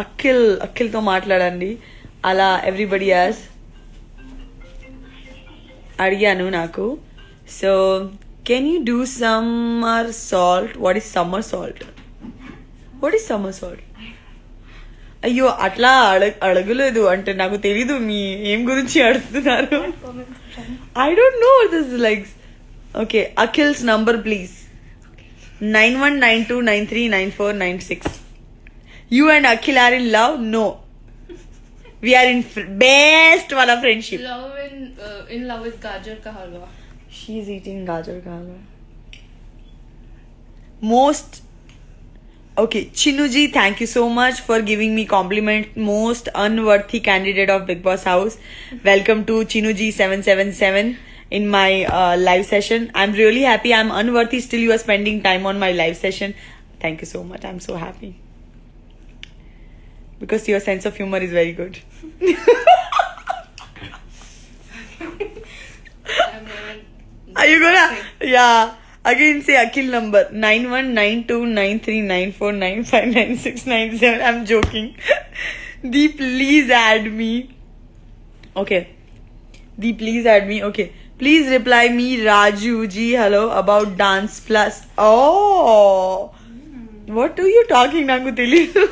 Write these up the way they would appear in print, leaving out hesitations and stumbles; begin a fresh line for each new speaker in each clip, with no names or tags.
అఖిల్తో మాట్లాడండి అలా everybody as అడిగాను నాకు. So can you do summer salt? What is summer salt? అయ్యో అట్లా అడగలేదు అంటే నాకు తెలీదు మీ ఏం గురించి అడుగుతున్నారు. I don't know this like. Okay, Akhil's number please 9192939496. You and Akhil are in love? No. We are in best wala friendship.
In love with gajar ka halwa.
She is eating gajar ka halwa. Most. Okay, Chinuji, thank you so much for giving me compliment. Most unworthy candidate of Bigg Boss house. Welcome to Chinuji 777 in my live session. I'm really happy. I'm unworthy. Still, you are spending time on my live session. Thank you so much. I'm so happy. Because your sense of humor is very good. Are you gonna? Yeah. Again say Akhil number 91929394959697. I'm joking. Deep, please add me. Okay. Deep, please add me. Okay. Please reply me Raju ji hello about Dance Plus. Oh. What are you talking? Nangu telidu.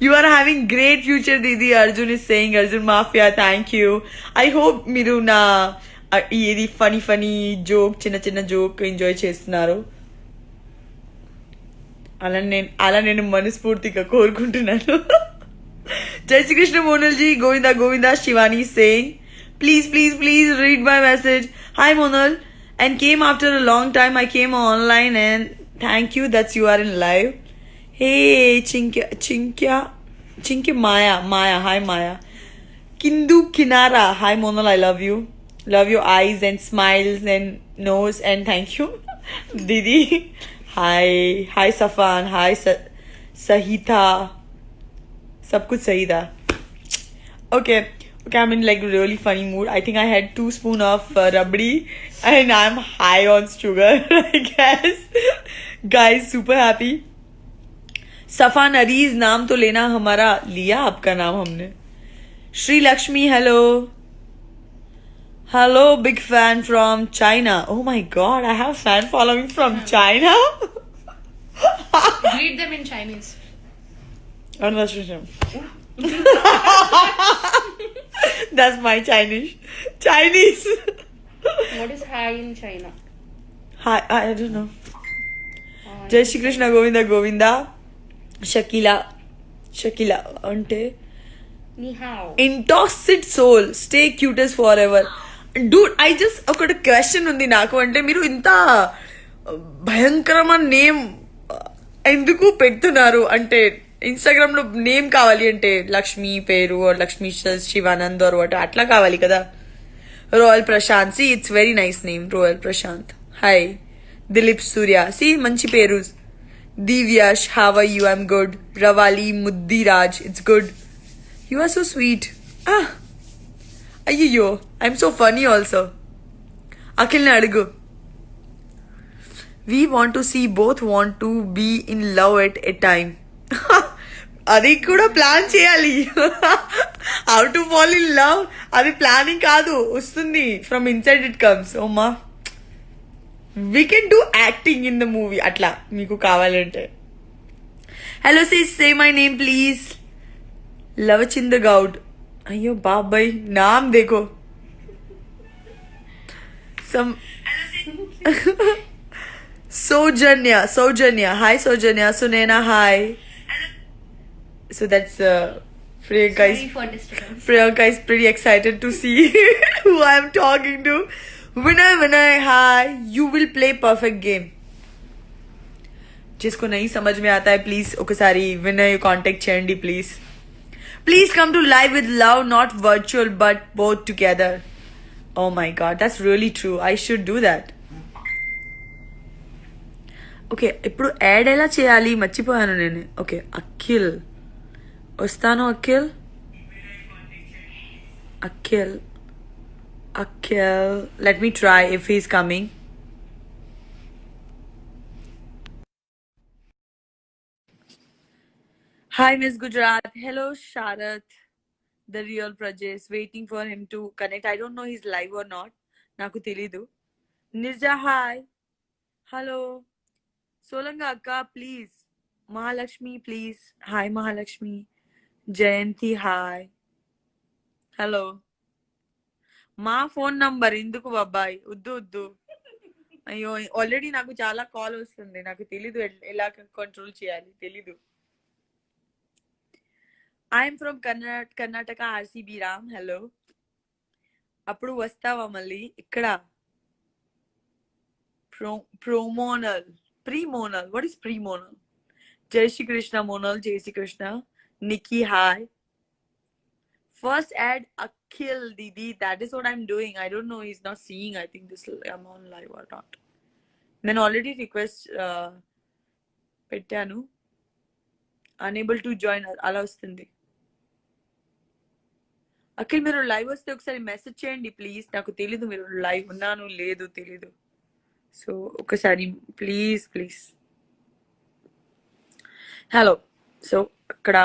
You are having great future, Didi. Arjun is saying, Arjun Mafia, thank you. I hope మీరు నా ఇది funny joke చిన్న joke enjoy చేస్తున్నారు. అలా నేను మనస్ఫూర్తిగా కోరుకుంటున్నాను. జై Shri Krishna Monal ji, Govinda Shivani saying please read my message. Hi Monal, and came after a long time. I came online and thank you that you are in live. Hey Chinkya Maya, hi Maya. Kindu Kinara, hi Monal, I love you. Love your eyes and smiles and nose and thank you. Didi, hi Safan, hi Sahita. Sab kuch sahi tha. Okay, I'm in like really funny mood. I think I had 2 spoon of rabdi and I'm high on sugar, I guess. Guys, super happy. Safan Areej नाम तो लेना हमारा, लिया आपका नाम हमने. Shri Lakshmi hello big fan from China. Oh my god, I have fan following from China.
Greet them in Chinese.
That's my Chinese.
What is hi in China?
Hi, I don't know. Jai Shri Krishna, Govinda. Shakila ante
Ni hao.
Intoxic soul, stay cutest forever. Dude, I just ఒకటి question ఉంది నాకు. అంటే మీరు ఇంత భయంకరమైన name ఎందుకు పెడుతున్నారు? అంటే ఇన్స్టాగ్రామ్ లో నేమ్ కావాలి అంటే లక్ష్మి పేరు లక్ష్మి శివానంద్ or what అట్లా కావాలి కదా. Royal Prashant, see it's very nice name, royal Prashant. Hi Dilip Surya, see మంచి పేరు. Divyash, how are you? I'm good. Ravali Muddiraj, it's good. You are so sweet. Ayyo, I'm so funny also. Akhil na adigu. We want to see both want to be in love at a time. అది కూడా plan చేయాలి. How to fall in love అది planning కాదు, వస్తుంది. From inside it comes. Oh ma. We can do acting in the movie atla meeku kavalante. Hello sis, say my name please. Lavachinder Gaud. Ayyo babai, naam dekho. Some Sojanya, hi Sojanya. Sunena, hi. So that's Priyanka is pretty excited to see who I'm talking to. Winner, hi. You will play perfect game. जिसको नहीं समझ में आता है please ఒకసారి Vinay contact చేయండి please. Please come to live with love, not virtual but both together. Oh my god, that's really true. I should do that. Okay, ఇప్పుడు add ఎలా చేయాలి మర్చిపోయాను నేను. ఓకే, అఖిల్ వస్తాను. Akhil, let me try if he's coming. Hi, Miss Gujarat. Hello, Sharath, the real Prajesh. Waiting for him to connect. I don't know he's live or not. Naku telidu. Nirja, hi. Hello. Solanga Akka, please. Mahalakshmi, please. Hi, Mahalakshmi. Jayanti, hi. Hello మా phone number ఎందుకు బాబాయ్ వద్దు వద్దు అయ్యో already నాకు చాలా call వస్తుంది నాకు తెలీదు ఎలా కంట్రోల్ చేయాలి తెలీదు I'm from Karnataka RCB Ram hello అప్పుడు వస్తావా మళ్ళీ ఇక్కడ ప్రోమోనల్ ప్రీమోనల్ వాట్ ఇస్ ప్రీమోనల్ జై శ్రీ కృష్ణ మోనల్ జై Shri Krishna Nikki hi First add Akhil Didi. That is what I'm doing. I don't know. He's not seeing. I think this I'm on live or not. Then already request పెట్టాను. Unable to join. అలా వస్తుంది. అఖిల్ మీరు live వస్తే ఒకసారి message చేయండి please. నాకు తెలీదు మీరు లైవ్ ఉన్నాను లేదు తెలీదు. సో ఒకసారి ప్లీజ్ ప్లీజ్. హలో సో అక్కడ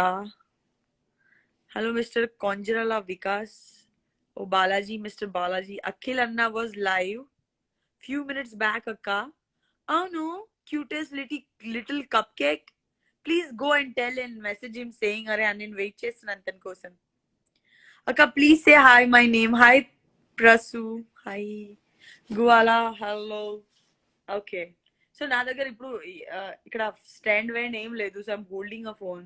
hello Mr. Konjrala Vikas. Oh Balaji, Mr. Balaji. Akhil Anna was live few minutes back akka. Oh no, cutest little cupcake. Please go and tell and message him saying are anin wait chestunnantan kosam. Akka please say hi my name. Hi Prasu. Hi Guala. Hello. Okay. So నా దగ్గర ఇప్పుడు ఇక్కడ stand wear ఏం లేదు so I'm holding a phone.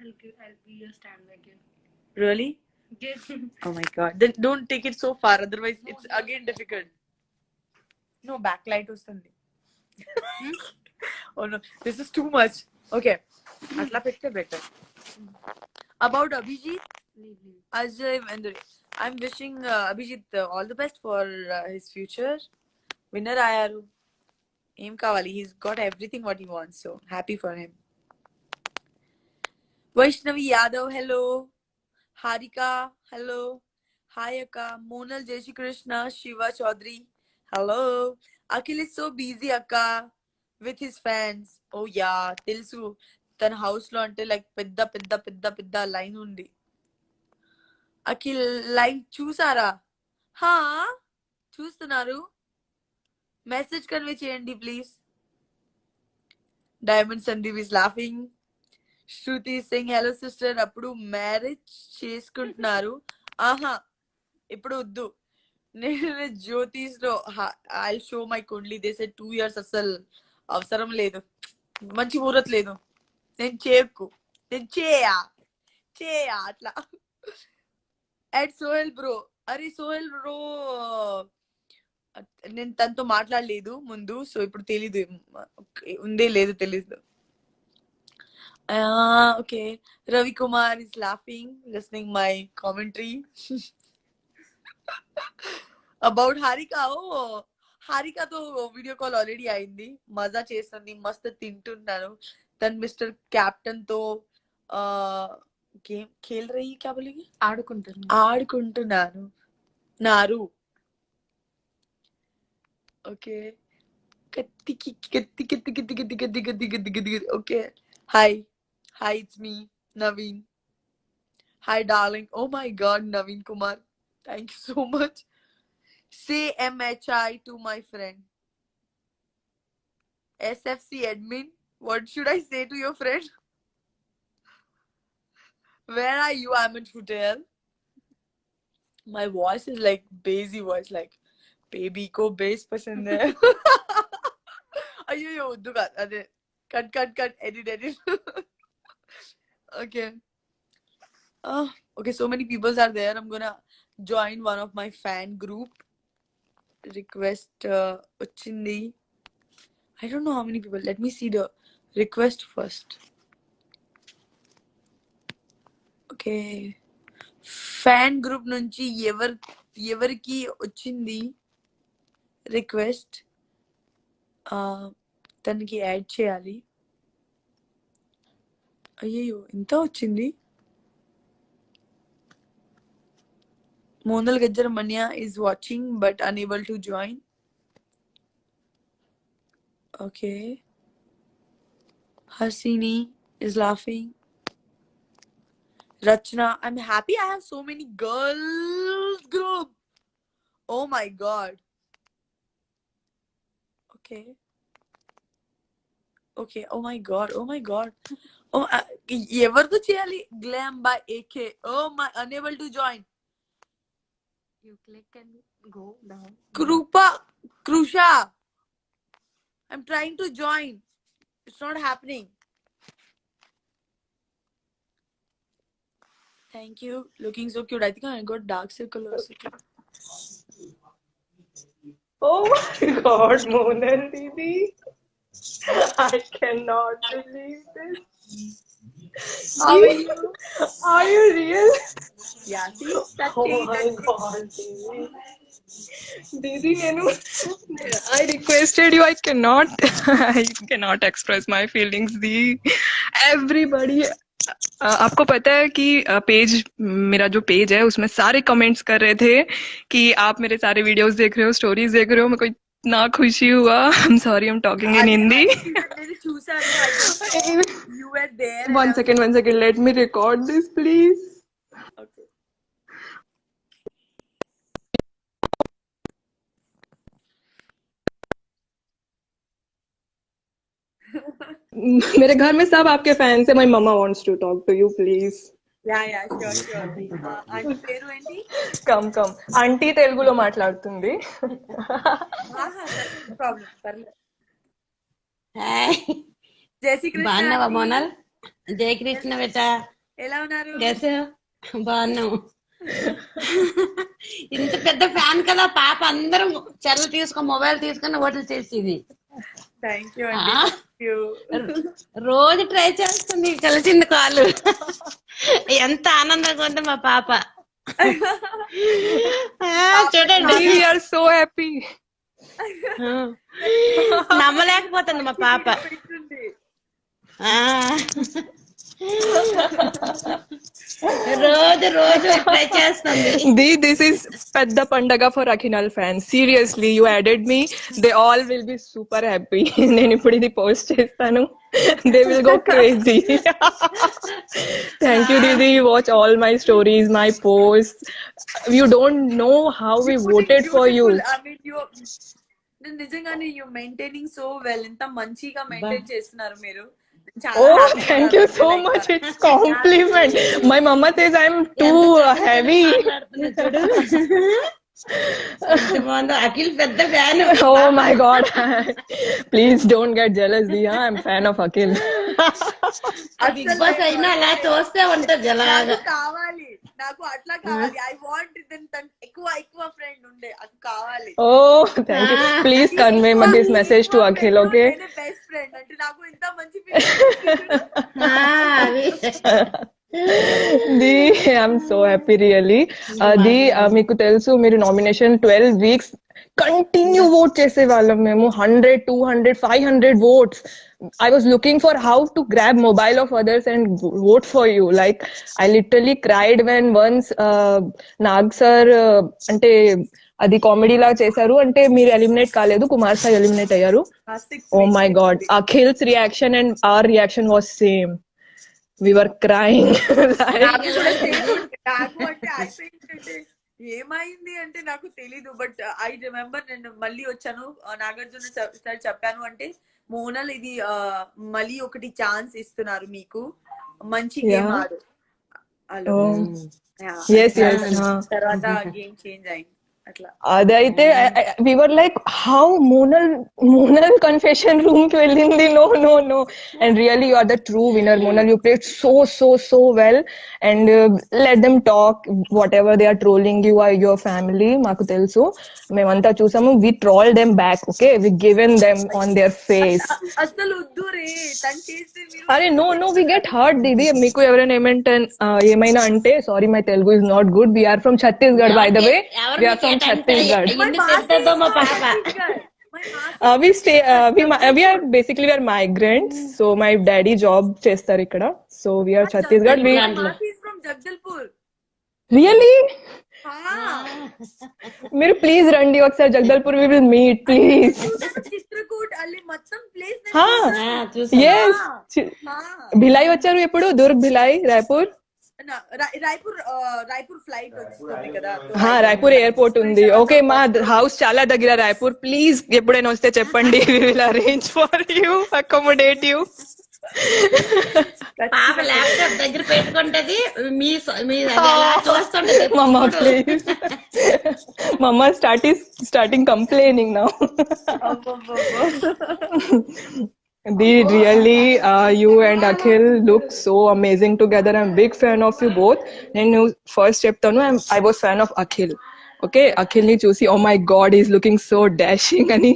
I'll be your stand again.
Really?
Yes.
Oh my god. Then don't take it so far, otherwise it's again difficult. No, backlight వస్తుంది. Oh no, this is too much. Okay. అట్లా పెడితే better. About Abhijit, Ajay Vendri. I'm wishing Abhijit all the best for his future. Winner ayaru. Em kavali. He's got everything what he wants. So happy for him. Vaishnavi Yadav, hello. Harika, hello. Hi Akka. Monal Jai Shri Krishna. Shiva Chaudhary, hello. Akhil is so busy Akka with his fans. Oh yeah, తెలుసు తన house లో అంటే like పెద్ద పెద్ద పెద్ద పెద్ద line ఉంది. Akhil live చూసారా? హా చూస్తున్నారు. మెసేజ్ కన్వే చేయండి please. Diamond Sandeep is laughing. Shruti Singh hello sister. అప్పుడు మ్యారేజ్ చేసుకుంటున్నారు. ఆహా ఇప్పుడు వద్దు. నేను జ్యోతిష్ లో I show my kundli they said 2 years అసలు అవసరం లేదు. మంచి ముహూర్తం లేదు. నేను చేయా అట్లా. At Sohel bro. అరే సోహెల్ బ్రో నేను తనతో మాట్లాడలేదు ముందు సో ఇప్పుడు తెలీదు ఉందే లేదు తెలీదు. Okay. Ravi Kumar is laughing, listening my commentary about Harika. Oh, Harika to video call already అయింది. మజా చేస్తుంది. మస్తు తింటున్నాను. తను మిస్టర్ క్యాప్టెన్ తో గేమ్ खेल रही क्या बोलेगी? ఆడుకుంటున్నాను. నారు. ఓకే. కత్తి. Okay. Hi. Hi, it's me, Naveen. Hi, darling. Oh my god, Naveen Kumar. Thank you so much. Say MHI to my friend. SFC admin. What should I say to your friend? Where are you? I'm in hotel. My voice is like bassy voice, like baby ko bass pasand hai. Ayyo, duga. Cut. Edit. Okay. Okay, so many people are there. I'm gonna join one of my fan group. Request వచ్చింది. I don't know how many people. Let me see the request first. Okay. Fan group నుంచి ఎవరికి వచ్చింది request తనకి add చేయాలి. అయ్యో ఇంత వచ్చింది. Monal Gajjar Manya is watching but unable to join. Okay. Hasini is laughing. Rachna, I'm happy I have so many girls group. Oh my god. Okay. Okay. Oh my god. Oh my god. Oh, ఎవరితో చేయాలి? Glam by AK. Oh my, unable to join.
You click and go down.
Krusha. I'm trying to join. It's not happening. Thank you. Looking so cute. I think I got dark circle also.
Oh my god, Monal Didi. I cannot believe this.
How are you?
Are you real?
Yeah, see? That's
Oh
it.
my god, Didi. Didi, I requested you. I cannot. I cannot express my feelings. The everybody. आपको पता है कि page मेरा जो page है उसमें सारे comments कर रहे थे कि आप मेरे सारे वीडियोस देख रहे हो, स्टोरीज देख रहे हो. मेरे को इतना खुशी हुआ. I'm sorry, I'm talking in Hindi.
నేను చూసాను. I just you were there. and I
One
was-
second. Let me record this, please.
Okay.
मेरे घर में सब आपके फैंस है. My mama wants to talk to you, please.
Yeah, sure. Aunty పేరు ఏంటి?
Come. ఆంటీ తెలుగులో మాట్లాడుతుంది.
ప్రాబ్లం పర్లేదు.
హాయ్
జై శ్రీ కృష్ణ
బాగున్నావా
ఆంటీ.
మోనల్? జయ కృష్ణ బేట.
ఎలా ఉన్నారు?
బాగున్నావు. ఇంత పెద్ద ఫ్యాన్ కదా పాప. అందరం చెల్ల మొబైల్ తీసుకొని ఓట్లు చేసేది.
థ్యాంక్ యూ అండి. Thank you.
రోజు ట్రై చేస్తుంది. కలిసింది కాలు. ఎంత ఆనందంగా ఉంది మా పాప. చూడండి,
We are so happy.
నమ్మలేకపోతుంది మా పాప.
పెడుతుంది.
ఆ. రోజు ట్రై చేస్తుంది.
This is Pedda Pandaga for Akhinal fans. Seriously, you added me. They all will be super happy. నేను ఇప్పుడు ఇది పోస్ట్ చేస్తాను. They will go crazy. Thank you, Didi. You watch all my stories, my posts. You don't know how we voted for you.
I mean, నిజంగానే you maintaining so well. ఎంత మంచిగా maintain చేస్తున్నారు మీరు.
Oh, thank you so much. It's compliment. My mama says I'm too heavy.
Akhil పెద్ద fan.
Oh my god. Please don't get jealous, Diya. I'm fan of Akhil.
Bigg Boss అయినా అలా చూస్తే ఉంటది అలాగా.
కావాలి నాకు అట్లా కావాలి. ఐ వాంట్ ఎక్కువ ఫ్రెండ్ ఉండే అది కావాలి.
Oh, thank you. Please convey this message to Akhil, okay?
Best friend అంటే నాకు ఇంత మంచి
Di, I'm so happy really. Di, మీకు తెలుసు మీరు నామినేషన్ 12 weeks కంటిన్యూ ఓట్ చేసే వాళ్ళం మేము. 100, 200, 500 votes. I was looking for how to grab mobile of others and vote for you. Like I literally cried when once Nag sir అంటే అది comedy లా చేశారు. అంటే మీరు ఎలిమినేట్ కాలేదు, కుమార్ సాయి ఎలిమినేట్ అయ్యారు. Oh my god, Akhil's reaction and our reaction was same. We were crying.
నాకు అంటే అయిపోయిందంటే ఏమైంది అంటే నాకు తెలీదు. బట్ ఐ రిమెంబర్ నేను మళ్ళీ వచ్చాను. నాగార్జున సార్ చెప్పాను అంటే మోనల్ ఇది మళ్ళీ ఒకటి ఛాన్స్ ఇస్తున్నారు మీకు, మంచి గేమ్ ఆడు. Hello
Yes.
తర్వాత గేమ్ చేంజ్ అయింది అట్లా.
అదైతే we were like how Monal confession room కి వెళ్ళింది. No, and really you are the true winner, Monal. You played so well and let them talk whatever they are trolling you or your family. మాకు తెలుసు, మేమంతా చూసాము. We trolled them back, okay? We given them on their face.
అసలు వద్దు రే తను చేస్తే మీరు.
అరే no, we get hurt, Didi. మీకు ఎవరైనా ఏమైనా అంటే sorry, my Telugu is not good. We are from Chhattisgarh, by the way. We are from Chhattisgarh.
మా పాప.
We are basically migrants. So my daddy job చేస్తారు ఇక్కడ. So we are Chhattisgarh.
From Jagdalpur.
Really? మీరు please రండి ఒకసారి Jagdalpur. We will meet, please.
Chitrakoot అల్లి మొత్తం place.
Yes. Bhilai వచ్చారు ఎప్పుడు? దుర్గ్, భిలాయ్, రాయపూర్.
రాయపూర్ ఫ్లైట్ వస్తుంది కదా
రాయపూర్ ఎయిర్పోర్ట్ ఉంది. ఓకే, మా హౌస్ చాలా దగ్గర రాయపూర్. ప్లీజ్ ఎప్పుడైనా వస్తే చెప్పండి. We will arrange for you, accommodate you.
పాప ల్యాప్టాప్ దగ్గర పెట్టుకుంటది, మీ అది అలా చూస్తుంటది.
Mumma please, mumma starting complaining now. Really, you and Akhil look so amazing together. I'm a big fan of you both. నేను ఫస్ట్ చెప్తాను, I was fan of Akhil. Okay, Akhil ni చూసి, oh my god, he's looking so dashing, అని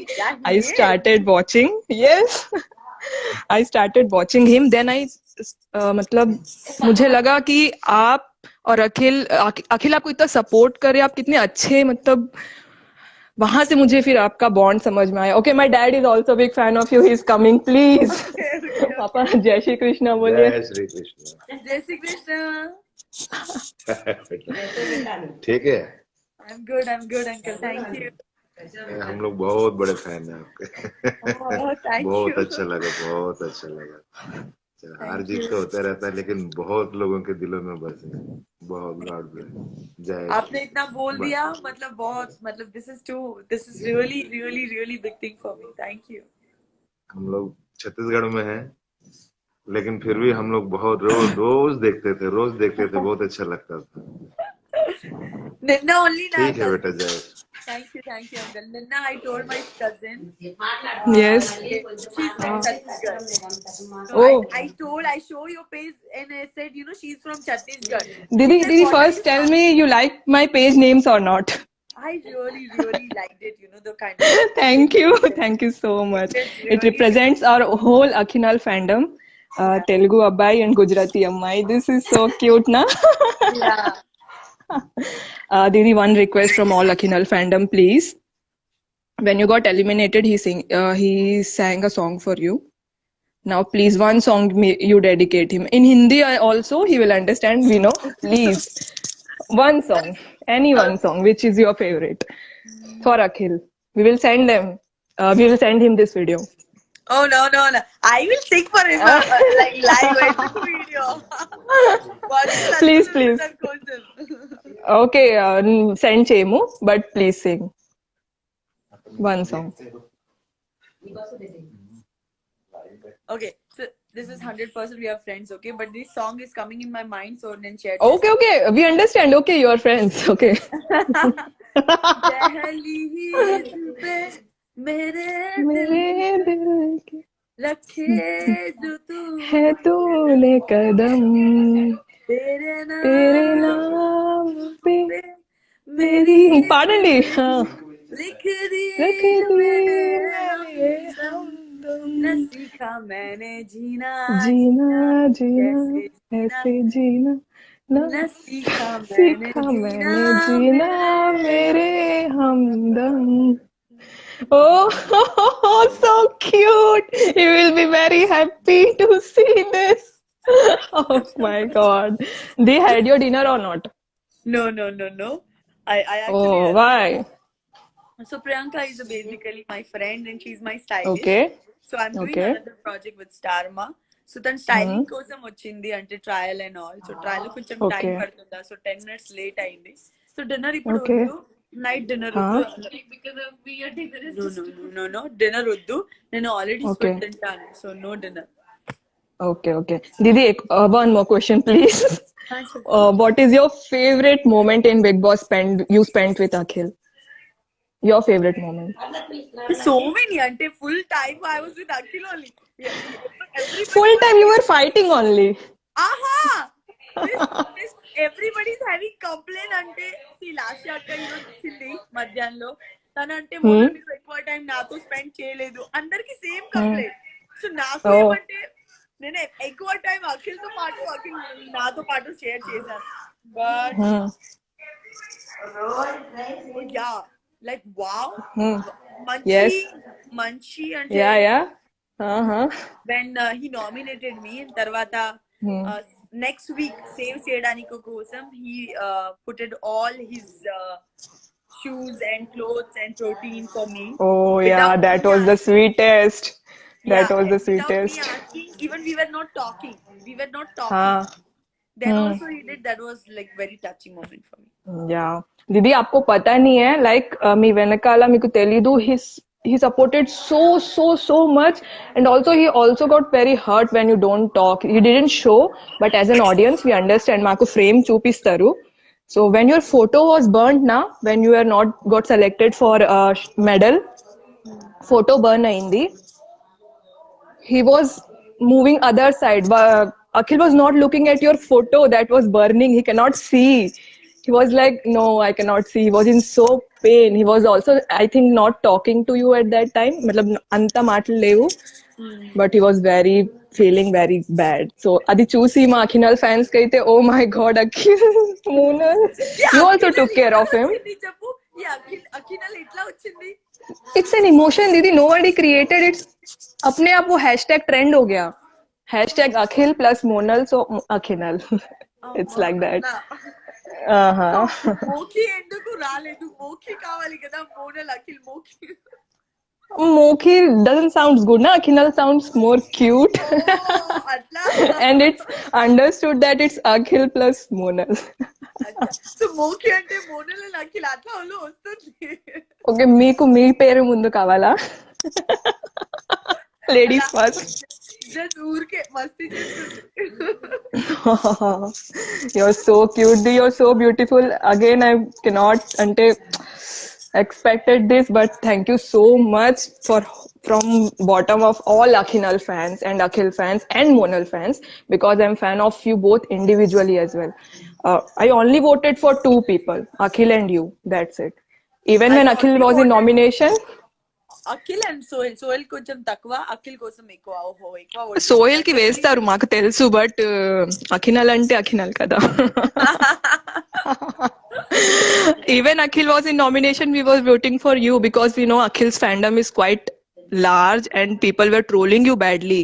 I started watching. Yes, I started watching him. Then मतलब मुझे लगा कि आप और अखिल आपको इतना सपोर्ट करे, आप कितने अच्छे, मतलब वहां से मुझे फिर आपका बॉन्ड समझ में आया. Okay, my dad is also big fan of you, he is coming, please. पापा जय श्री कृष्णा बोलिए.
जय श्री कृष्ण.
जय श्री कृष्ण.
ठीक है,
I am good uncle, thank you.
हम लोग बहुत बड़े फैन हैं आपके.
थैंक
बहुत
यू.
अच्छा लगा, बहुत अच्छा लगा. हार जीत तो होता रहता है, लेकिन बहुत लोगों के दिलों में बसे. बहुत गॉड ब्लेस. जय.
आपने इतना बोल दिया, मतलब बहुत, मतलब this is really really really big thing for me. Thank you.
हम लोग छत्तीसगढ़ में हैं, लेकिन फिर भी हम लोग बहुत रोज देखते थे, बहुत अच्छा लगता था.
Ninna only na.
ठीक है बेटा, जय.
Thank you uncle. Ninna I told my cousin.
Yes.
She's from Chhattisgarh. So
Oh.
I show your page and I said, she's from Chhattisgarh.
Didi,
She said, "What are
first
you
tell
from?"
me you like my page names or not.
I really really liked it, the kind of.
Thank you so much.
It's
It
really
represents our whole Akhinal fandom. Telugu Abbai and Gujarati Ammai. This is so cute, na?
Yeah.
Didi, one request from all Akhinal fandom, please. When you got eliminated, he sang a song for you. Now, please, one song you dedicate him. In Hindi also, he will understand, we know. Please, one song. Any one song, which is your favorite. For Akhil. We will send him this video.
Oh no. I will sing for him like live video.
Please. Okay, send chemu, but please sing one song.
Okay, so this is 100% we are friends, okay? But this song is coming in my mind, so then share.
Okay, we understand. Okay, you are friends. Okay.
दहलीज पे मेरे दिल
के
रखे जो तू
है तूने कदम,
तेरे
तेरे
नाम
नाम पे
पे
मेरी पाडंडी.
लिख दी
रख
जो
दी
मैंने
मेरे
हमदम। न सीखा मैंने जीना
जीना
कैसे
ऐसे जीना
न सीखा
सीखा मैंने जीना मेरे हमदम. Oh, so cute. He will be very happy to see this. Oh my god. They had your dinner or not?
No. I actually
Oh, why?
So Priyanka is basically my friend and she's my stylist.
Okay.
So I'm doing
Okay.
another project with Starma. So then styling కోసం వచ్చింది అంటే trial and all. So trial లో కొంచెం time
Okay.
పడుతుందా, so 10 minutes late అయింది. So dinner ఇప్పుడు
Okay.
వద్దు, night dinner వద్దు. నో డిన్నర్ వద్దు, నేను ఆల్రెడీ
Okay.
స్వీట్ తింటాను, so no dinner.
Okay. Didi, one more question, please. What is your favorite moment in Big Boss you spent with Akhil? Your favorite moment?
So many, అంటే full time I was with Akhil only.
Full time you were fighting only.
ఆహా, everybody's having complaint. అంటే last అక్క ఈరోజు వచ్చింది మధ్యాహ్నంలో, తనంటే మొన్న మీరు ఎక్కువ టైం నాతో స్పెండ్ చేయలేదు, అందరికి సేమ్ కంప్లైంట్. సో నాకు ఏమంటే నేను ఎక్కువ టైం అఖిల్ తో పాటు నాతో పాటు షేర్ చేశాను. బట్ యా, లైక్ వావ్, మంచి అంటే
Yeah.
when he nominated me, and tarvata next week save cheyadaniki kosam he put all his shoes and clothes and protein for me.
Oh yeah,
Without
that
me
was the sweetest. That
Yeah,
was the
and without me
sweetest.
asking, even we were not talking. then also he did. That was like very touching moment for me.
Yeah. दीदी आपको पता नहीं है like మీ వెనకాల మీకు తెలీదు he supported so much, and also he also got very hurt when you don't talk. He didn't show, but as an audience we understand. మాకు frame చూపిస్తారు. So when your photo was burnt na, when you are not got selected for a medal, photo burn అయింది. He was moving other side. Akhil was not looking at your photo that was burning. He cannot see. He was like, no, I cannot see. He was in so pain. He was also, I think, not talking to you at that time. Matlab, anta maatlu levu. But he was feeling very bad. So, adi chusi ma Akhinal fans kaite, oh my God, Akhil, Moonal. You also took care of him.
చెప్పు ఈ అఖినల్ ఎట్లా వచ్చింది?
It's an emotion, दीदी. Nobody created it. अपने आप वो hashtag trend हो गया. Hashtag Akhil plus Monal, so Akhinal. It's like that.
మోఖి ఎందుకు రాలేదు? మోఖి కావాలి కదా, Monal Akhil Mokhi.
Mokhi doesn't sound good, na? Akhinal sounds more cute.
అట్లా
And it's understood that it's Akhil plus Monal.
So Mokhi అంటే మోనల్ అండ్ అఖిల్ అట్లా వాళ్ళు వస్తుంది.
Okay, మీకు మీ పేరు ముందు కావాలా? Ladies first.
జస్ట్ ఊరికే మస్తీ చేస్తుంది.
You're so cute. You're so beautiful. Again, I cannot expected this, but thank you so much from bottom of all Akhinal fans and Akhil fans and Monal fans, because I'm fan of you both individually as well. I only voted for 2 people, Akhil and you. That's it. Even when Akhil was in nomination.
Akhil and Sohel కొంచెం తక్కువ, అఖిల్ కోసం ఎక్కువ. ఎక్కువ
సోహెల్ కి వేస్తారు మాకు తెలుసు, but అఖినల్ అంటే అఖినల్ కదా. Even Akhil was in nomination, we were voting for you because we know Akhil's fandom is quite large and people were trolling you badly.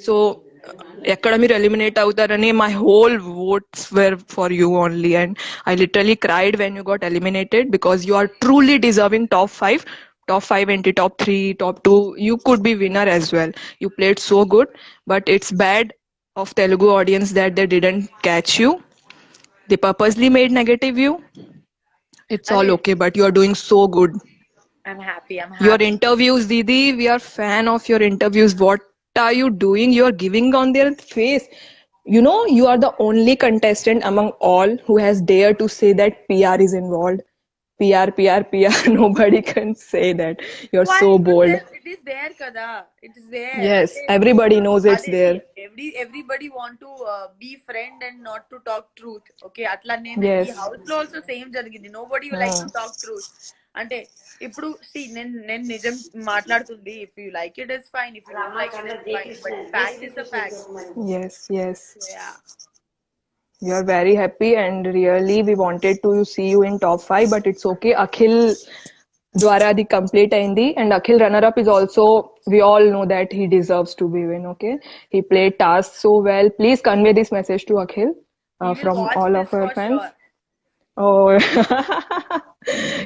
So ఎక్కడ మీరు ఎలిమినేట్ అవుతారని my whole votes were for you only, and I literally cried when you got eliminated because you are truly deserving top 5 and top 3, top 2. You could be winner as well. You played so good, but it's bad of Telugu audience that they didn't catch you. They purposely made negative you. It's all okay, but you are doing so good.
I'm happy.
Your interviews, Didi, we are fan of your interviews. What are you doing? You are giving on their face. You know, you are the only contestant among all who has dared to say that PR is involved. PR. Nobody can say that. You're so bold.
It is there kada. It is there.
Yes, everybody knows it's there.
Everybody want to be friend and not to talk truth. Okay, atla nenu
Yes.
ee house lo also same jarigindi. Nobody like to talk truth. అంటే ఇప్పుడు see నేను నిజం మాట్లాడుతుంది. If you like it, it's fine. If you don't like it, it's fine. But fact is a fact.
Yes.
Yeah.
We are very happy, and really we wanted to see you in top 5, but it's okay. Akhil Dwara the complete aindi, and Akhil runner up is also, we all know that he deserves to be win. Okay, he played task so well. Please convey this message to Akhil from all of our fans.
Sure.
Oh,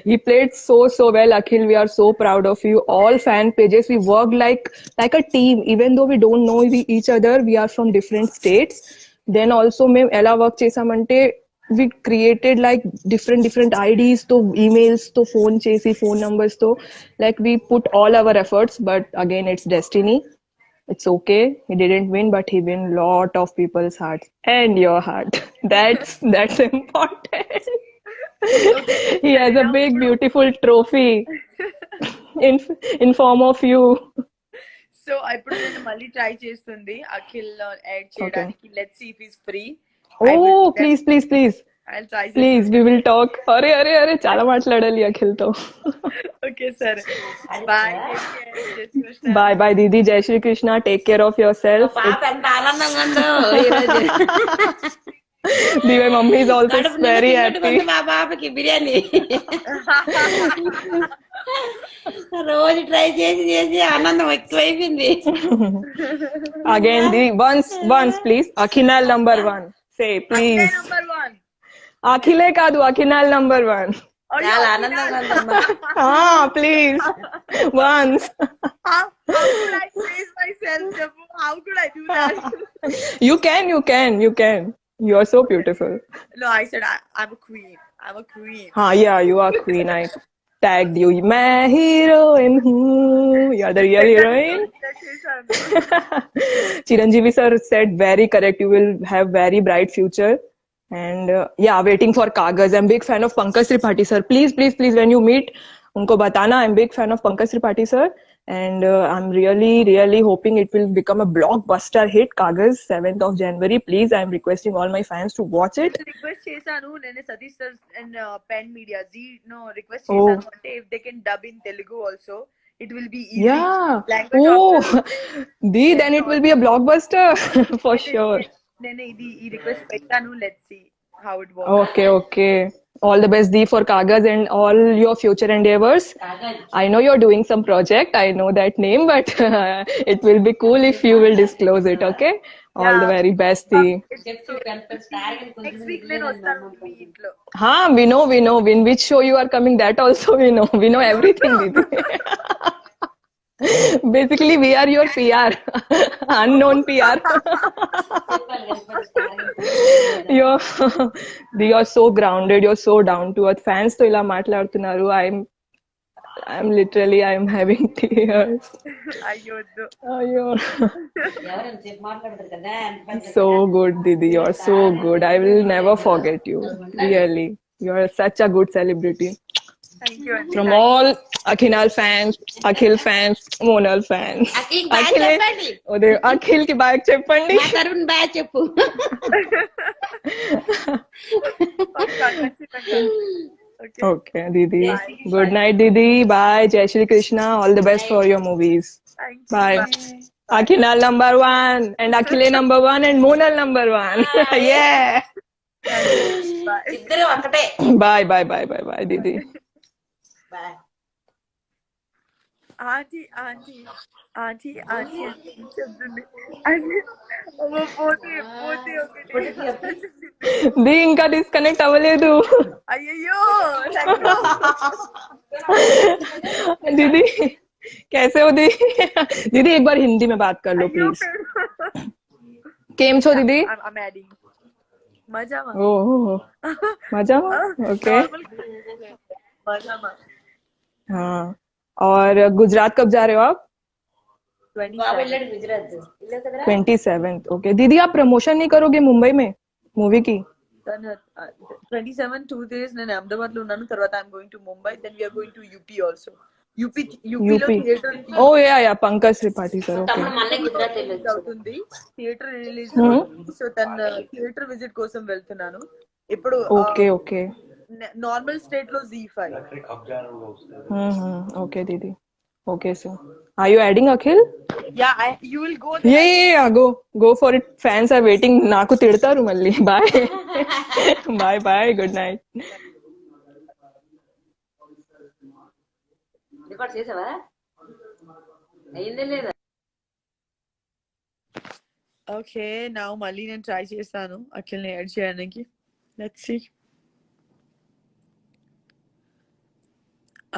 he played so well, Akhil. We are so proud of you. All fan pages, we work like a team. Even though we don't know each other, we are from different states. Then also, మేము ఎలా work చేసామంటే we created like different IDs to emails to phone chesi phone numbers to, like we put all our efforts, but again it's destiny. It's okay, he didn't win, but he win lot of people's hearts and your heart. That's important. He has a big beautiful trophy in form of you.
So ఇప్పుడు నేను మళ్ళీ try చేస్తుంది Akhil add చేయడానికి. Let's see if is free.
Oh, please.
I'll try.
Please, we will talk. అరే చాలా మాట్లాడాలి అఖిల్ తో.
Okay, sir. Bye.
Bye, Didi. Jai Shri Krishna. Take care of yourself.
పాప ఎంత ఆనందంగా ఉందో ఈరోజు.
My mummy is also very happy.
మా పాపకి బిర్యానీ రోజు ట్రై చేసి ఆనందం ఎక్కువైపోయింది.
Again, Didi, once, please. Akhinal number 1. Say, please.
Number 1.
Akhile kaadu, Akhinal number 1.
చాలా ఆనందంగా ఉందమ్మా.
Please. Once.
How could I praise myself, Jabu? How could I do that?
You can. You are so beautiful.
No, I said I'm a queen. I'm a queen.
Yeah, you are queen. I tagged you. मैं heroine हूँ. You are the real heroine. Chiranjeevi sir said very correct. You will have very bright future. And yeah, waiting for Kagaz. I'm big fan of Pankaj Tripathi sir. Please, please, please, when you meet, उनको बताना I'm big fan of Pankaj Tripathi sir. And I'm really, really hoping it will become a blockbuster hit. Kagaz, 7th of January. Please, I'm requesting all my fans to watch it.
Request చేశాను నేను Satish sir and Pen Media ji no request
Oh.
చేశాను అంటే if they can dub in Telugu also it will be easy
Yeah.
Language
Oh, then it will be a blockbuster for sure.
నేను ఈ request పెట్టాను let's see how it works
Okay, okay. All the best, Dee, for Kagaz and all your future endeavors. I know you're doing some project. I know that name, but it will be cool if you will disclose it. Okay. All the very best, Dee.
Next week నేను వస్తాను మీ ఇంట్లో
We know. In which show you are coming, that also we know. We know everything, Didi. Basically, we are your PR, unknown PR. You're so grounded. You're so down to earth. Fans to ila matladutunnaru. I'm literally having tears.
అయ్యొద్దు
Ayyo. So good, Didi. You're so good. I will never forget you. Really. You're such a good celebrity.
Thank you అండి
From all Akhinal fans, Akhil fans, Monal fans.
Akhil bye చెప్పండి
Akhil ki bye cheppandi.
నా తరపున bye చెప్పు
Okay, Didi. Good night, Didi. Bye. Jai Shri Krishna. All the best for your movies. Bye. Akhinal number 1 and Akhile number 1 and Monal number 1. Yeah.
ఇద్దరు ఒకటే
Bye, Didi.
Bye
aunty aunty aunty aunty అని చెప్తుంది అది పోతే పోతే ఒకటి
दी ఇంకా disconnect అవ్వలేదు
అయ్యయ్యో
दीदी कैसे हो दीदी दीदी एक बार हिंदी में बात कर लो प्लीज केम छो दीदी
I'm adding મજામાં
ओह मजामा ओके
મજામાં
हाँ और गुजरात कब जा रहे हो आप
27
27th ओके दीदी आप प्रमोशन नहीं करोगे मुंबई में मूवी की
27 2 days నేను అహ్మదాబాద్ లో ఉన్నాను తర్వాత I'm going to Mumbai then we are going to UP also UP లో
UP
theatre
oh yeah Pankaj Tripathi sir okay
తమ్ముడు మళ్ళీ గుజరాత్ వెళ్ళొచ్చు
అవుతుంది థియేటర్ రిలీజ్ సో తన థియేటర్ విజిట్ కోసం వెళ్తున్నాను ఇప్పుడు
ओके ओके
నార్మల్ స్టేట్ లో Z5
okay didi okay sir are you adding Akhil
yeah you will go
Yeah, go for it. Fans are waiting. నాకు తిడతారు మళ్ళీ. Bye. Good night.
రికార్డ్ చేసావా అయ్యిందే లేదా
ఓకే నౌ మళ్ళీ నేను ట్రై చేస్తాను అఖిల్ని యాడ్ చేయడానికి లెట్స్ సీ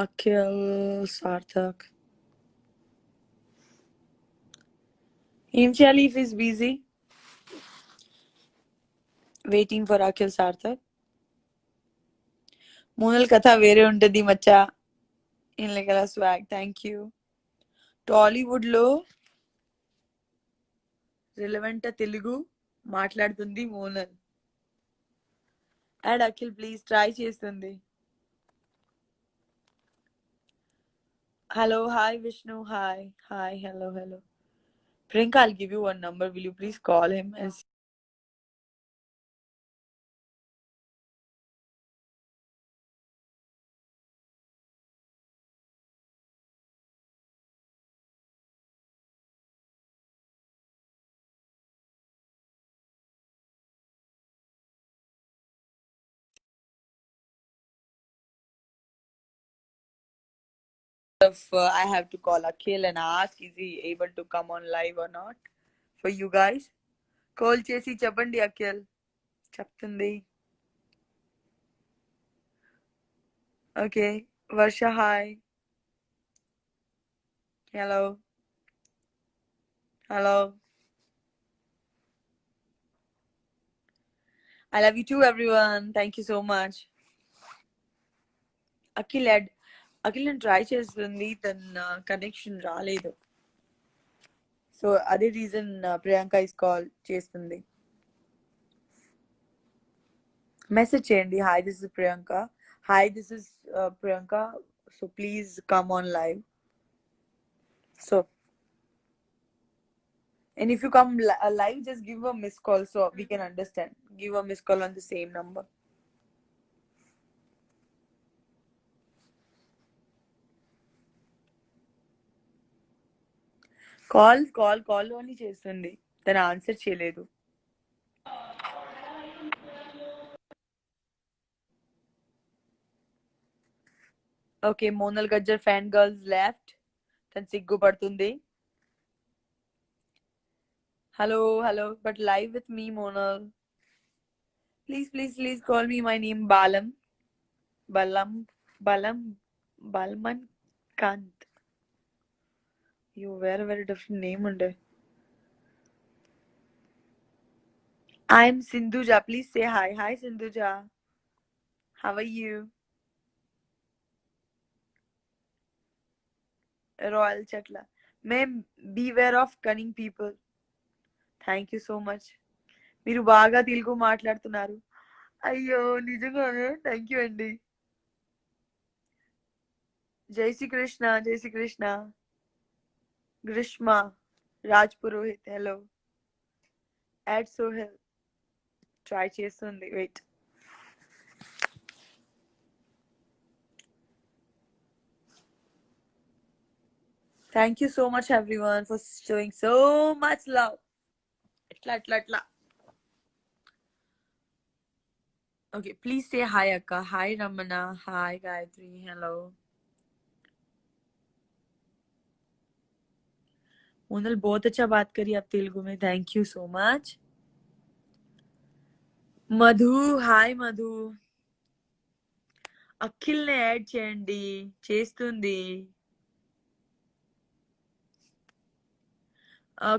అఖిల్ సార్థక్ ఏం చేయాలి if is busy waiting for Akhil Sarthak Monal కథ వేరే ఉంటుంది మచ్చా ఇన్ లెగల స్వాగ్ థ్యాంక్ యూ టాలీవుడ్ లో రిలవెంట్ తెలుగు మాట్లాడుతుంది Monal and Akhil please try చేస్తుంది hello hi Vishnu hi hello Priyanka, I'll give you one number. Will you please call him and see? If I have to call Akhil and ask, is he able to come on live or not for you guys? Call చేసి చెప్పండి అఖిల్ చెప్తుంది okay Varsha hi hello I love you too, everyone. Thank you so much. Akhil try చేస్తుంది తన connection రాలేదు, so అదే reason Priyanka is call చేస్తుంది. Message చేయండి, hi this is Priyanka, hi this is Priyanka, so please come on live. So and if you come live, just give a missed call so we can understand. Give a missed call on the same number. Call అని చేస్తుంది, తన answer చేయలేదు. Okay, Monal Gajjar fan girls left, తను సిగ్గుపడుతుంది. Hello but live with me Monal, please call me my name Balman Kant. You very different name unde. I'm Sindhuja. Please say hi. Hi Sindhuja. How are you? Royal Chatla. Ma'am, beware of cunning people. Thank you so much. మీరు బాగా తెలుగు మాట్లాడుతున్నారు. అయ్యో నిజంగానే thank you అండి. జై Srikrishna. Grishma, Raj Purohit, hello. Add Sohel. Try చేస్తుంది, wait. Thank you so much everyone for showing so much love. Atla. Okay, please say hi Akka. Hi Ramana. Hi Gayatri. Hello. Monal बहुत अच्छा बात करी आप तेलुगु में, thank you so much. Madhu, hi Madhu. Akhil ని add చేయండి, చేస్తుంది.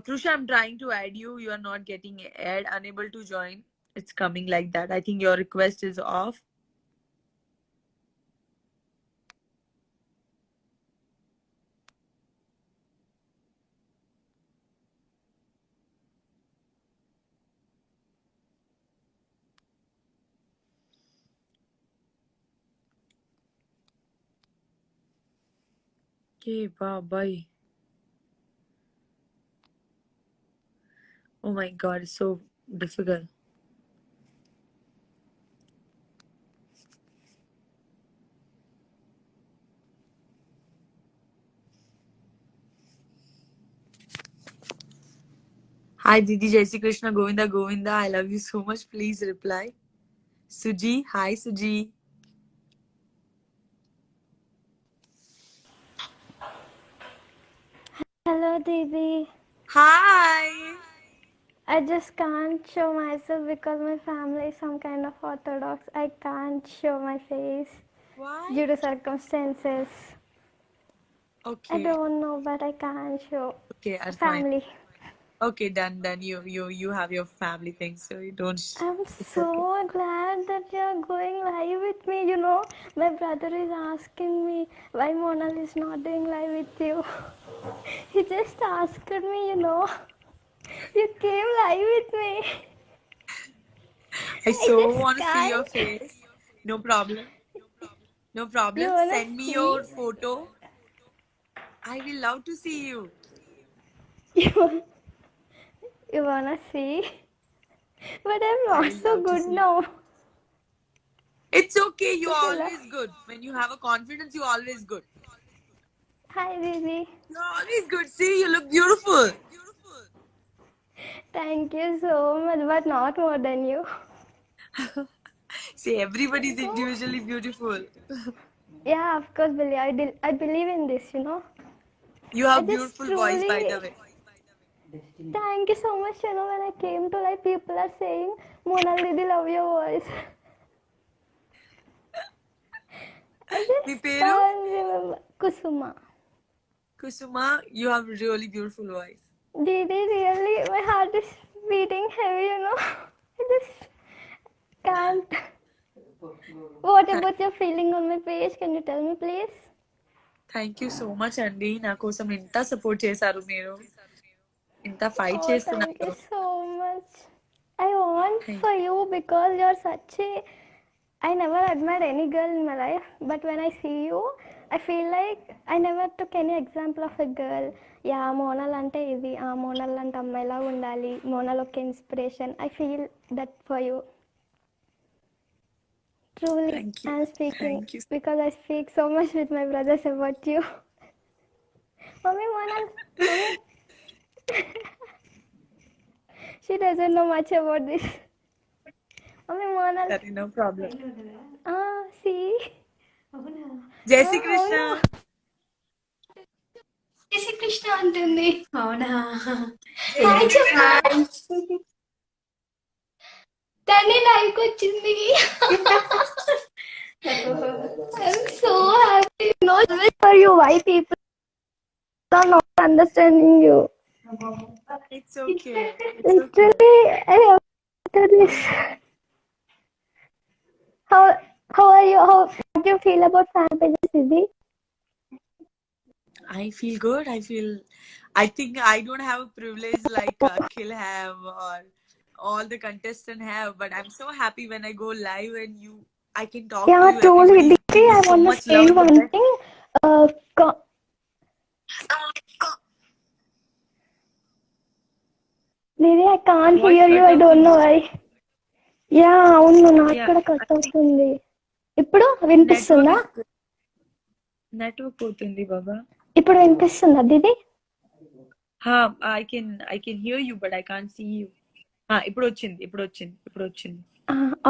Krusha, I'm trying to add you. You are not getting add, unable to join. It's coming like that. I think your request is off. Okay, bye. Oh my god, it's so difficult. Hi Didi, Jai Shri Krishna, Govinda, I love you so much. Please reply. Suji, hi Suji.
Hello, Didi.
Hi.
I just can't show myself because my family is some kind of orthodox. I can't show my face
Why?
due to circumstances.
Okay.
I don't know, but I can't show
Okay, that's fine.
family.
Okay, done. You have your family thing, so you don't.
I'm
It's
so
okay.
glad that you're going live with me. You know, my brother is asking me why Monal is not doing live with you. He just asked me, you know. You came live with me.
I so
just
want to see your
can't.
face. No problem. No problem.
You wanna
Send me
see?
your photo. I will love to see you.
You wanna see? But I'm
I
not
will
so
love to
good
see.
now.
It's okay. You're
Okay,
always good. When you have a confidence, you're always good.
Hi, Didi.
You're always good. See, you look beautiful.
Thank you so much, but not more than you.
See, everybody's individually beautiful.
Yeah, of course, Billy. I believe in this, you know.
You have
I just
beautiful voice, by the way.
Thank you so much. You know, when I came to life, people are saying, Monal Didi, love your voice. I
me
just
పేరు?
can't remember. Kusuma.
Kusuma, you have a really beautiful voice.
Didi, really, my heart is beating heavy, you know. about your feeling on my page. Can you tell me, please?
Thank you so much అండి. నా కోసం ఇంత support చేశారు మీరు, ఇంత fight
Oh, thank
చేస్తున్నారు.
you so much. I want
Thank-
for you because you're such a. I never admired any girl in my life, but when I see you, I feel like I never took any example of a girl. Yeah, Monal ante idi. Monal ante ammaila undali. Monal okke inspiration. I feel that for you. Truly,
Thank you.
I'm speaking
Thank you.
because I speak so much with my brothers about you. Mommy, Monal. Mommy. She doesn't know much about this. Mommy, Monal.
Sorry, no problem.
See?
జై శ్రీకృష్ణ.
జై శ్రీకృష్ణ అంటుంది.
అవునా?
Hi చెప్పు. తనే like వచ్చింది. I'm so happy. No, for you, why people are not understanding you.
It's okay.
Literally, I have to this. How are you? How do you feel about fan pages, Siddhi?
I feel good. I think I don't have a privilege like Akhil have or all the contestants have, but I'm so happy when I go live and I can talk
Yeah,
to you.
totally.
Everybody
Didi,
gives
I
so
want to
much
say
love
one
to that.
thing. Didi, I can't
Voice
hear you.
cut
I don't know
అవుతుంది.
why. Yeah, అవును నాకు
Yeah,
కూడా cut అవుతుంది. ఇప్పుడు వినిపిస్తుందా?
Network పోతుంది బాబా.
ఇప్పుడు వినిపిస్తుందా దీది?
I can hear you but I can't see you. ఇప్పుడు వచ్చింది.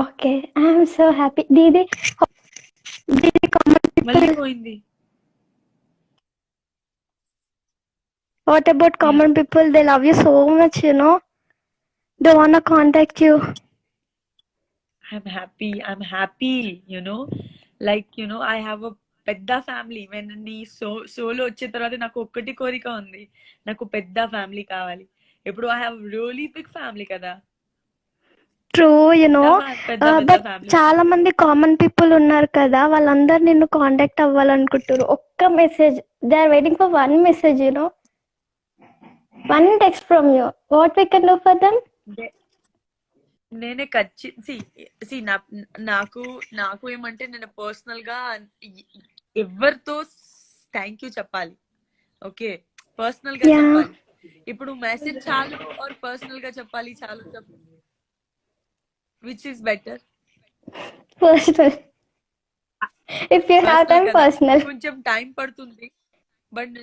Okay, I'm so happy. Didi
మళ్ళీ పోయింది.
what about common people? They love you so much, you know. They wanna contact you.
I'm happy, you know, like, you know, I have a పెద్ద family. when నీ solo వచ్చిన తర్వాత నాకు ఒక్కటి కోరిక ఉంది, నాకు పెద్ద ఫ్యామిలీ కావాలి. ఇప్పుడు I have really big family కదా.
True, you know.
పెద్ద
But
ఫ్యామిలీ.
చాలా మంది కామన్ పీపుల్ ఉన్నారు కదా, వాళ్ళందరూ నిన్ను కాంటాక్ట్ అవ్వాలనుకుంటారు. ఒక్క message, they are waiting for one message, you know, one text from you. What we can do for them?
నేనే నాకు ఏమంటే నేను పర్సనల్ గా ఎవరితో థ్యాంక్ యూ చెప్పాలి. ఓకే, పర్సనల్ గా చెప్పాలి. ఇప్పుడు మెసేజ్ చాలు ఆర్ పర్సనల్ గా చెప్పాలి చాలు? Which is better?
Personal. If you have time personal.
కొంచెం టైం పడుతుంది but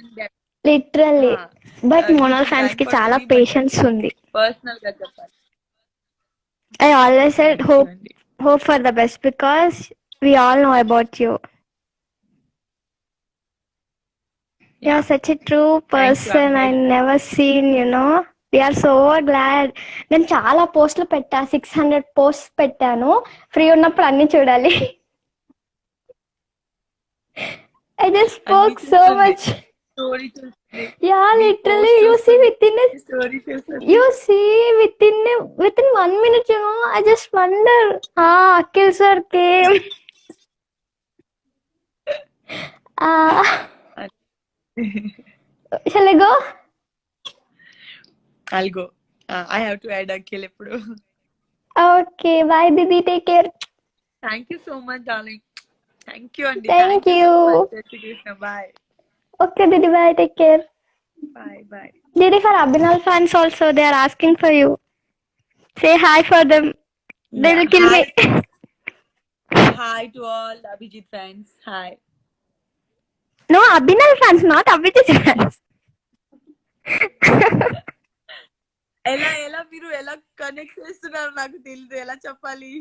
literally. But Monal fans కి చాలా పేషెన్స్ ఉంది.
పర్సనల్ గా చెప్పాలి.
I always said hope for the best because we all know about you. You are such a true person. I never seen, you know. We are so glad. నేను చాలా పోస్టులు పెట్టా, 600 post పెట్టాను. Free ఉన్నప్పుడు అన్ని చూడాలి. I just spoke so much. Yeah, literally, you see within 1 minute, you know, I just wonder. Akhil sir came. Shall I go?
I'll go. I have to add Akhil ippudu.
Okay, bye Didi, take care.
Thank you so much, darling. Thank you, Andy.
Thank you.
So much. Jai Shri Krishna. Bye.
Okay, Didi, bye, take care.
Bye.
Didi, for Abhinav fans also, they are asking for you. Say hi for them. They will kill me.
Hi to all Abhijit fans. Hi.
No, Abhinav fans, not Abhijit fans.
ఎలా మీరు ఎలా connect చేస్తున్నారు నాకు తెలియదు, ఎలా చెప్పాలి?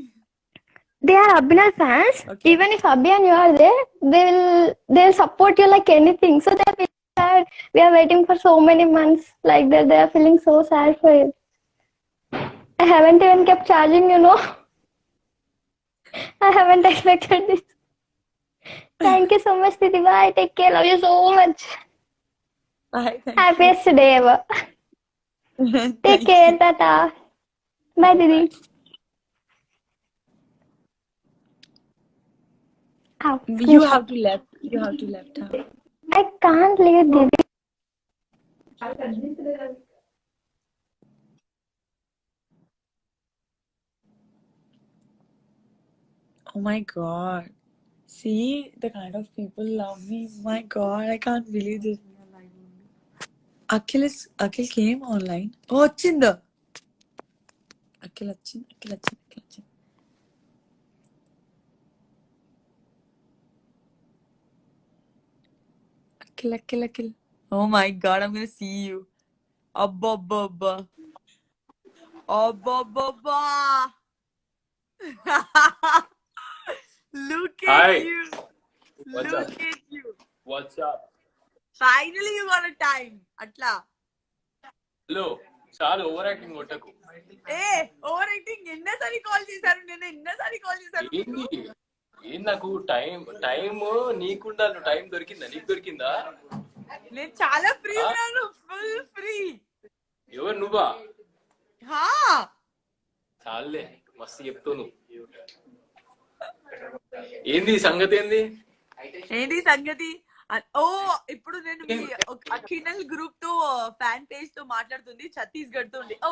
They are Abhinav fans.
Okay.
Even if Abhi and you are there, they'll support you like anything. So they are feeling sad. We are waiting for so many months like that. They are feeling so sad for you. I haven't even kept charging, you know. I haven't expected this. Thank you so much, Didi. Bye. Take care. Love you so much.
Bye.
Happiest day ever. Take care. Tata. Bye, Didi. Ow.
You have to left. You have to left. Huh?
I can't leave, Didi.
Oh my god. See the kind of people love me. My god, I can't believe this. Akhil came online. Oh, వచ్చిందా? Akhil వచ్చింది. Akhil. Oh my god, I'm gonna see you. Abba. Look at
Hi.
you.
What's
Look
up?
at you.
What's up?
Finally you got a time. Atla.
Hello చాలు over acting కొట్టకు.
Over acting ఎన్నోసారి call చేశారు నేను
ఏంది ఏం నాకు time నీకుండాలి. Time దొరికిందా? నీకు దొరికిందా?
నేను చాలా ఫ్రీ ఉన్నాను, ఫుల్ ఫ్రీ.
ఎవరు నువ్వా?
హా
చాలే మస్తు చెప్తావు నువ్వు. ఏంది సంగతి?
ఏంటి సంగతి? ఓ ఇప్పుడు నేను మీ అఖినల్ గ్రూప్ తో ఫ్యాన్ పేజ్ తో మాట్లాడుతుంది, ఛత్తీస్గఢ్ తో ఉండి. ఓ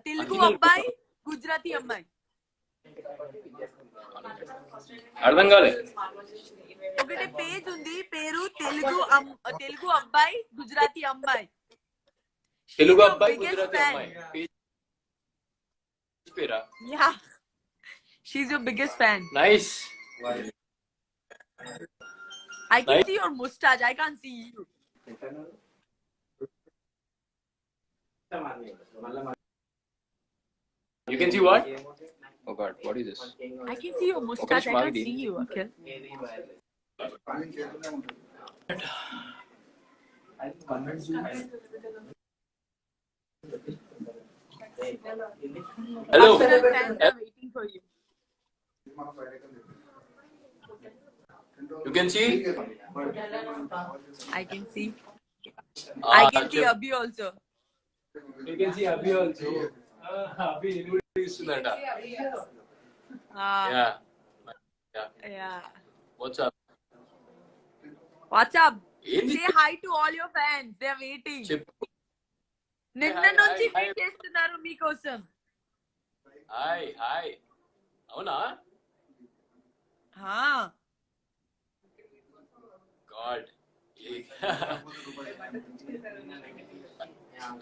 తెలుగు అబ్బాయి, గుజరాతీ అమ్మాయి.
అర్థం కాలే.
ఒకటే పేజ్ ఉంది, పేరు తెలుగు అబ్బాయి, గుజరాతీ అమ్మాయి.
తెలుగు అబ్బాయి గుజరాతీ అమ్మాయి పేరా?
Yeah, she your biggest fan.
Nice.
I can see your mustache. I can't see you.
You can see what? Oh God, what is this?
I can see your mustache. I can't see you, Akhil.
Hello.
Arsenal fans are waiting for you.
You can see?
I can see.
Ah,
I can see Abhi also.
You can see Abhi also. Abhi ఇస్తుందంట. Yeah.
Yeah.
What's up?
What's up?
ఏంది?
Say hi to all your fans. They are waiting.
చెప్పు.
నిన్న నుంచి wait చేస్తున్నారు మీకోసం.
Hi. అవునా?
హా.
God.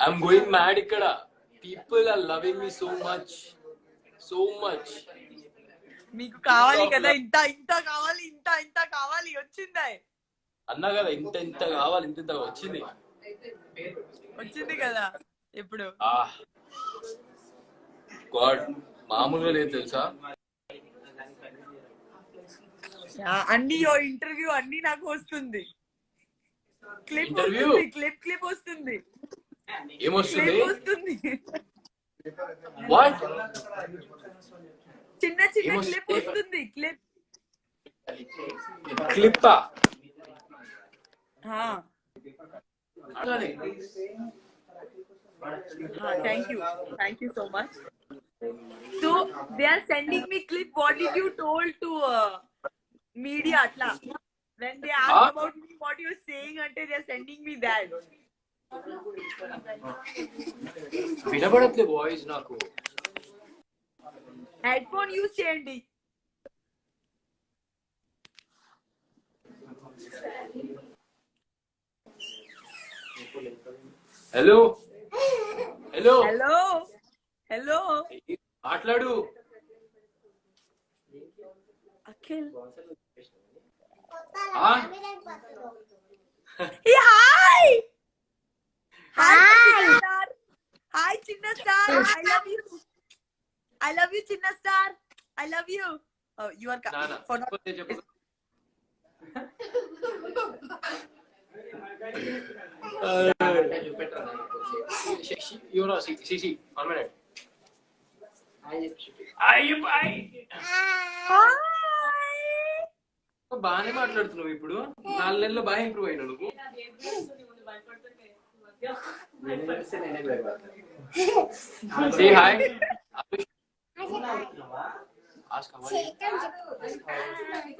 I'm going mad ikkada. People are loving me so much.
మీకు కావాలి కదా, ఇంత కావాలి, వచ్చిందా?
అన్నా కదా ఇంత కావాలి, ఇంత వచ్చింది
కదా ఇప్పుడు.
గాడ్ మామూలుగా లేదు తెలుసా.
అన్ని ఇంటర్వ్యూ అన్ని నాకు వస్తుంది. క్లిప్ వస్తుంది.
ఏమొస్తుంది?
వాట్? చిన్న
ఏమొస్తుంది?
క్లిప్ వస్తుంది.
క్లిప్పా?
Thank you so much. So they are sending me clip. What did you told to media atla? When they ask about me, what you're saying, ante they are sending me that.
వినబడట్లే voice నాకు.
Headphone use చేయండి.
Hello మాట్లాడు.
Akhil. Hi Chinna Star. I love you Chinna Star. I love you. Oh, you are for not.
One minute. బాగానే మాట్లాడుతున్నావు ఇప్పుడు. 4 నెలల్లో బాగా improve అయినా నువ్వు. Say hi. Ask how are you?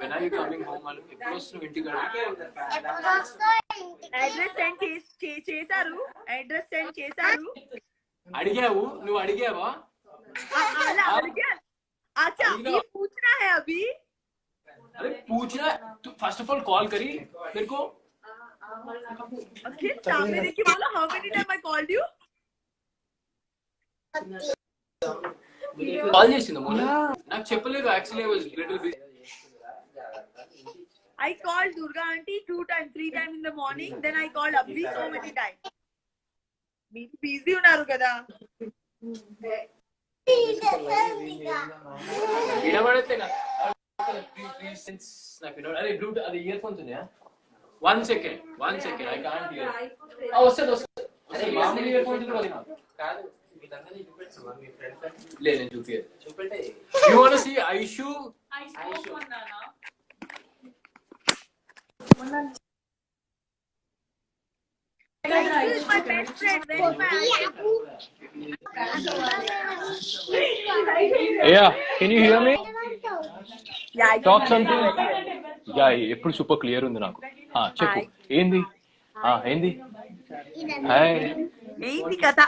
When are you coming home? Alu ఎప్పుడు వస్తున్నావు ఇంటికి?
అడ్రస్ సెండ్ చేశారు. అడ్రస్ సెండ్ చేశారు.
అడిగావు, నువ్వు అడిగావా?
అలా అడిగా. अच्छा ये पूछना है अभी.
अरे पूछना, तू फर्स्ट ऑफ ऑल कॉल करी मेरे को.
अखिल सामने देख के बोला how many time I called you.
Call చేసిందా మొన్న? నాకు చెప్పలేదు actually. I was little busy.
I called Durga aunty 2 times 3 times in the morning, then I called Abhi so many times. మీరు బిజీ ఉన్నారు కదా.
వినబడితే నాకు వినబడ. అరే బ్లూటూత్ అది ఇయర్ ఫోన్స్ ఉన్నాయా? 1 second ఐ కాంట్ హియర్. వస్తుంది అసలు మామూలు ఇయర్ ఫోన్స్ కాదు. లేదు నేను చూపియదు. You want to see Aishu?
This is my best friend. Where is my
Yeah, can you hear me?
Yeah, I
Talk
can
something. Yeah, ఎప్పుడు super clear ఉంది నాకు. చెప్పు ఏంది? ఏంది? హాయ్.
ఏంటి కథ?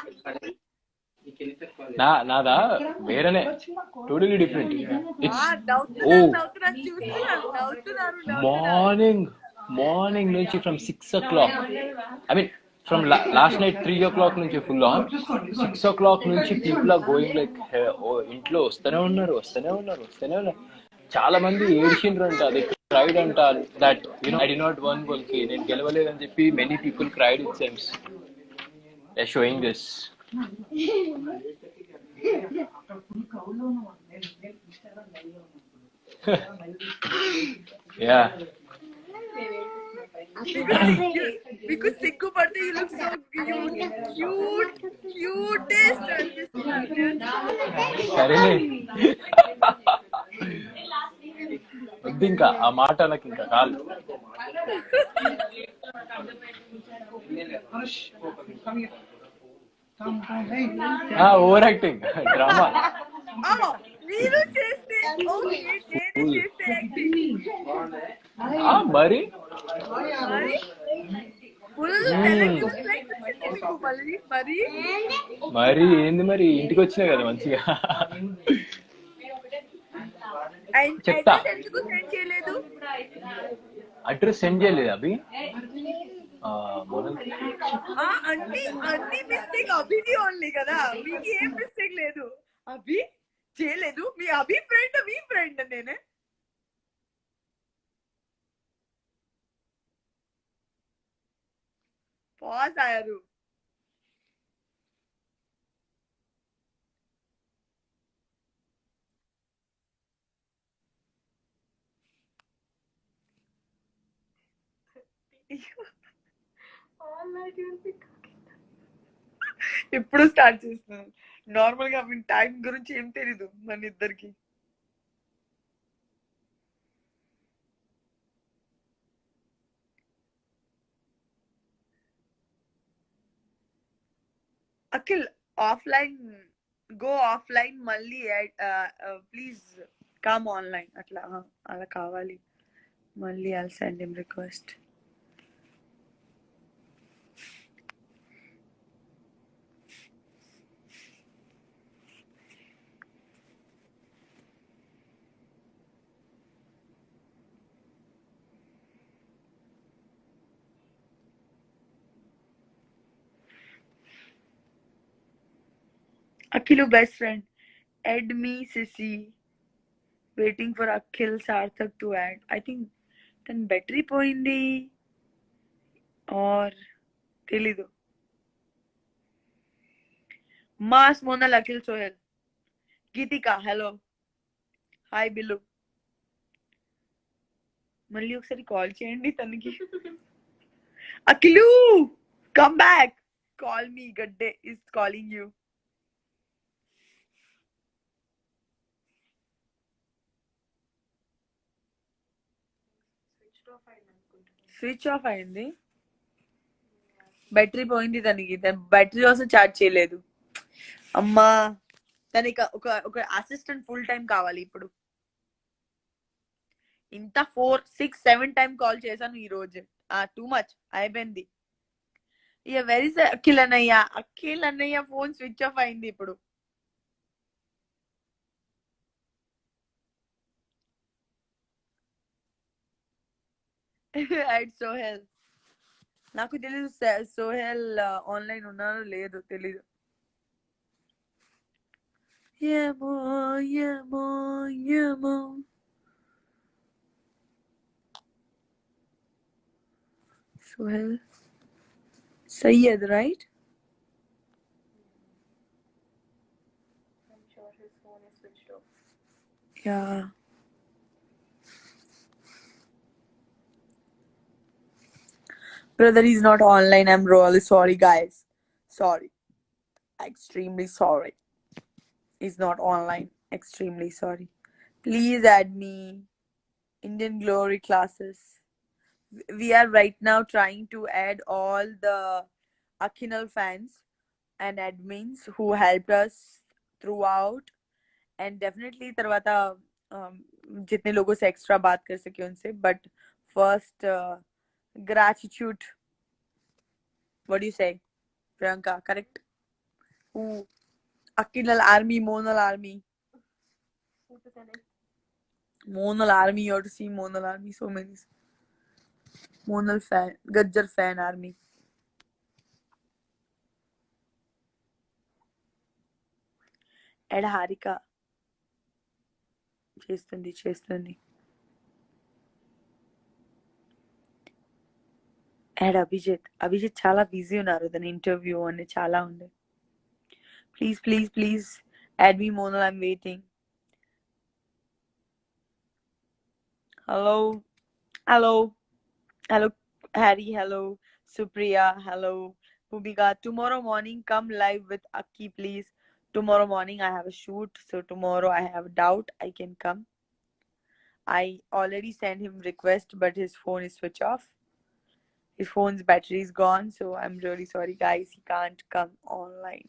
నాదా వేరేనే, టోటలీ డిఫరెంట్. మార్నింగ్ నుంచి from 6 o'clock, I mean from last night 3 o'clock నుంచి ఫుల్ ఆన్. 6 o'clock నుంచి పీపుల్ ఆర్ గోయింగ్ లైక్ ఇంట్లో వస్తూనే ఉన్నారు. చాలా మంది ఏడ్చిండ్రంట, అది క్రైడ్ అంట. That I did not won బోల్కి, నేను గెలవలేదని చెప్పి many people cried it seems. They are showing this. Yeah.
Because సిగ్గుపడితే you look so cutest
సరేలే, వద్దు ఇంకా ఆ మాట నాకు ఇంకా కాదు. Over acting, drama.
మీరు చేస్తే
మరి మరి ఏంది మరి, ఇంటికి వచ్చినా కదా మంచిగా. చెప్తా. అడ్రస్ సెండ్ చేయలేదు అభి.
అన్ని మిస్టేక్ అభిది ఓన్లీ కదా, మీకు ఏం మిస్టేక్ లేదు. అభి చేయలేదు, మీ అభి ఫ్రెండ్, మీ ఫ్రెండ్ నేనే. పాస్ అయ్యారు. ఇప్పుడు స్టార్ట్ చేస్తున్నాను. నార్మల్ గా టైం గురించి ఏం తెలీదు మన ఇద్దరికి. అఖిల్ ఆఫ్లైన్, గో ఆఫ్లైన్, మళ్ళీ ప్లీజ్ కమ్ ఆన్లైన్. అట్లా అలా కావాలి. మళ్ళీ I'll send him request. Akhilu best friend. Add me, Sissy. Waiting for Akhil Sarthak to add. I think then battery పోయింది or తెలీదు. Mas Monal Akhil Sohel. Geetika, hello. Hi Billu. మళ్ళీ ఒకసారి call చేయండి తనకి. అఖిలు come back. Call me. Gadde is calling you. Switch off అయింది. Battery పోయింది తనకి. Battery కోసం చార్జ్ చేయలేదు. అమ్మా, తనకి ఒక అసిస్టెంట్ ఫుల్ టైం కావాలి ఇప్పుడు. ఇంత 4, 6, 7 టైం కాల్ చేశాను ఈ రోజు. టూ మచ్ అయిపోయింది. ఇక వెరీ అఖిల్ అన్నయ్య ఫోన్ స్విచ్ ఆఫ్ అయింది ఇప్పుడు. సోహెల్ నాకు తెలీదు సోహెల్ ఆన్లైన్ ఉన్నారో లేదో తెలీదు. ఏమో ఏమో ఏమో. Sohel Sayed, right? I'm sure his phone is switched off. Yeah. Brother, he's not online. I'm really sorry, guys. Sorry. Extremely sorry. He's not online. Extremely sorry. Please add me. Indian Glory classes. We are right now trying to add all the Akinal fans and admins who helped us throughout, and definitely tarvata jitne logon se extra baat kar sake unse, but first gratitude. What do you say, Priyanka? Correct? Who? Akinal army, Monal army. Monal army, you have to see Monal army. So many. Monal fan, Gajjar fan army. Ed Harika. చేస్తుంది. And Abhijit చాలా busy ఉన్నారు. దాని interview అని చాలా ఉంది. Please add me Monal. I'm waiting. Hello Harry. Hello Supriya. Hello Bhumika. Tomorrow morning come live with Aki, please. Tomorrow morning I have a shoot, so tomorrow I have doubt I can come. I already sent him request, but his phone is switch off. His phone's battery is gone, so I'm really sorry, guys. He can't come online.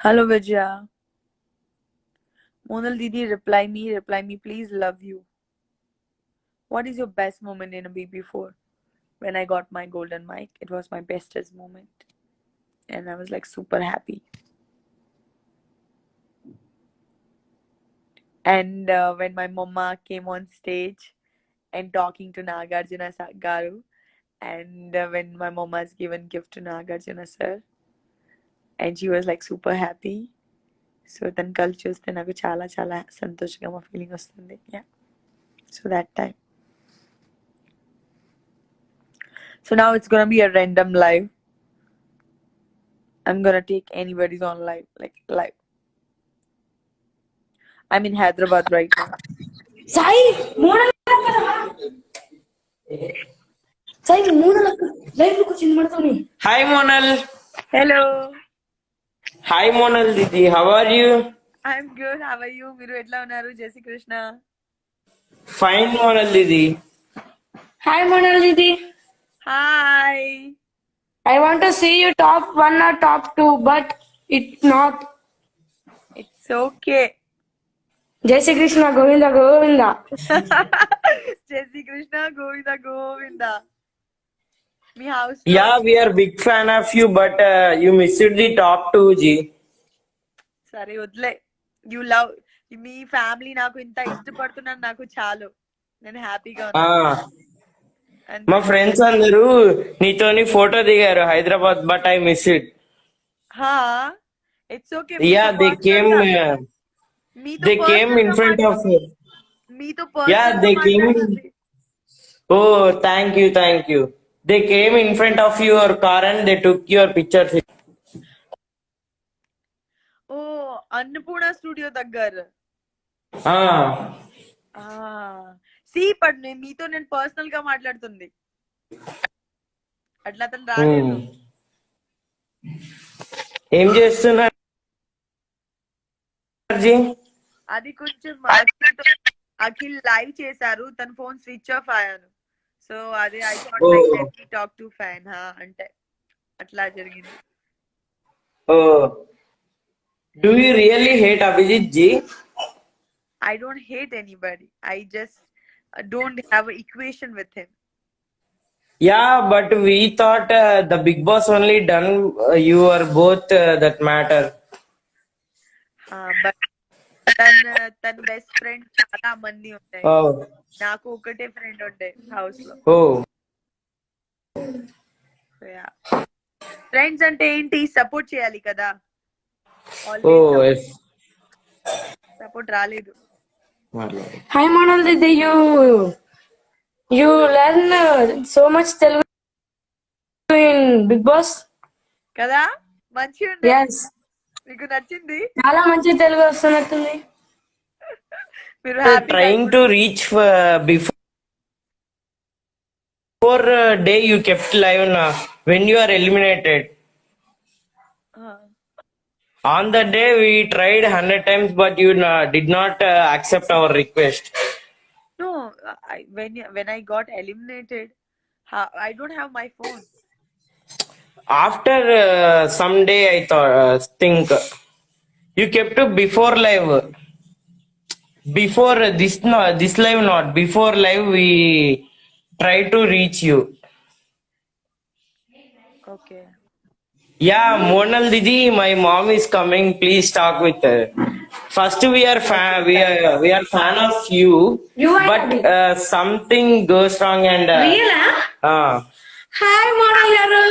Hello, Vijaya. Monal Didi, reply me, please. Love you. What is your best moment in a BB4? When I got my golden mic, it was my bestest moment. And I was like super happy. And when my mama came on stage and talking to Nagarjuna Garu, and when my mama's given gift to Nagarjuna sir, and she was like super happy. So then kalli chuste naku chala santoshanga feeling vastundi. Yeah. So that time. So now it's gonna be a random live. I'm gonna take anybody's on live, like live. I'm in Hyderabad right now.
Sai మూడల live లో కూర్చుని మడతోని.
Hi Monal.
Hello.
Hi Monal didi, how are you?
I'm good. How are you? Miru etla unnaru? Jai Shri Krishna.
Fine Monal Didi.
Hi Monal Didi.
Hi.
I want to see you top 1 or top 2, but it's not.
It's okay.
Jai Shri Krishna Govinda Govinda.
Jai Shri Krishna, Govinda Govinda. Me house.
Yeah we are big fan of you, but you missed the top 2 జీ.
సరే వదిలే. You love me family నాకు ఇంత ఇష్టపడుతున్నారు, నాకు చాలు. నేను హ్యాపీగా ఉన్నాను.
మా ఫ్రెండ్స్ అందరూ నీతోని ఫోటో దిగారు Hyderabad, but I miss it.
హా, it's okay.
Yeah they came in front of
మీతో
yeah they came. Oh thank you. They came in front of your car and they took your pictures.
Oh Annapurna studio దగ్గర. సి పడ్ మీతో నేను personal గా మాట్లాడుతుంది. అట్లా అతను రాలేదు.
ఏం చేస్తున్నారు?
అది కొంచెం అఖిల్ లైవ్ చేశారు, తన ఫోన్ స్విచ్ ఆఫ్ అయ్యాను. సో అదే I thought
Oh,
like let me talk to fan అంటే అట్లా జరిగింది.
oh. Do you really hate Abhijit Ji?
I don't hate anybody. I just don't have an equation with him.
Yeah, but we thought the Big Boss only done you are both that matter.
But తన best friend చాలా మంది ఉంటాయి.
Oh,
నాకు ఒకటే friend ఉండే house లో.
oh,
friends అంటే ఏంటి, సపోర్ట్ చేయాలి కదా.
oh, yes.
సపోర్ట్ రాలేదు.
Hi, Monal Didi. You learn so much Telugu in Big Boss.
కదా మంచిగా ఉండే.
Yes.
మీకు నచ్చింది?
చాలా మంచి తెలుగు వస్తున్నట్టుంది.
మీరు
You're
happy
trying to reach before day you kept live na, when you are eliminated. On the day we tried 100 times, but you did not accept our request.
No, when I got eliminated, I don't have my phone.
After some day, I think you kept to before live. Before this live not. Before live, we tried to reach you.
Okay.
Yeah, Monal Didi, my mom is coming. Please talk with her. First, we are fan of you, but something goes wrong and.
Hi, Monal garu.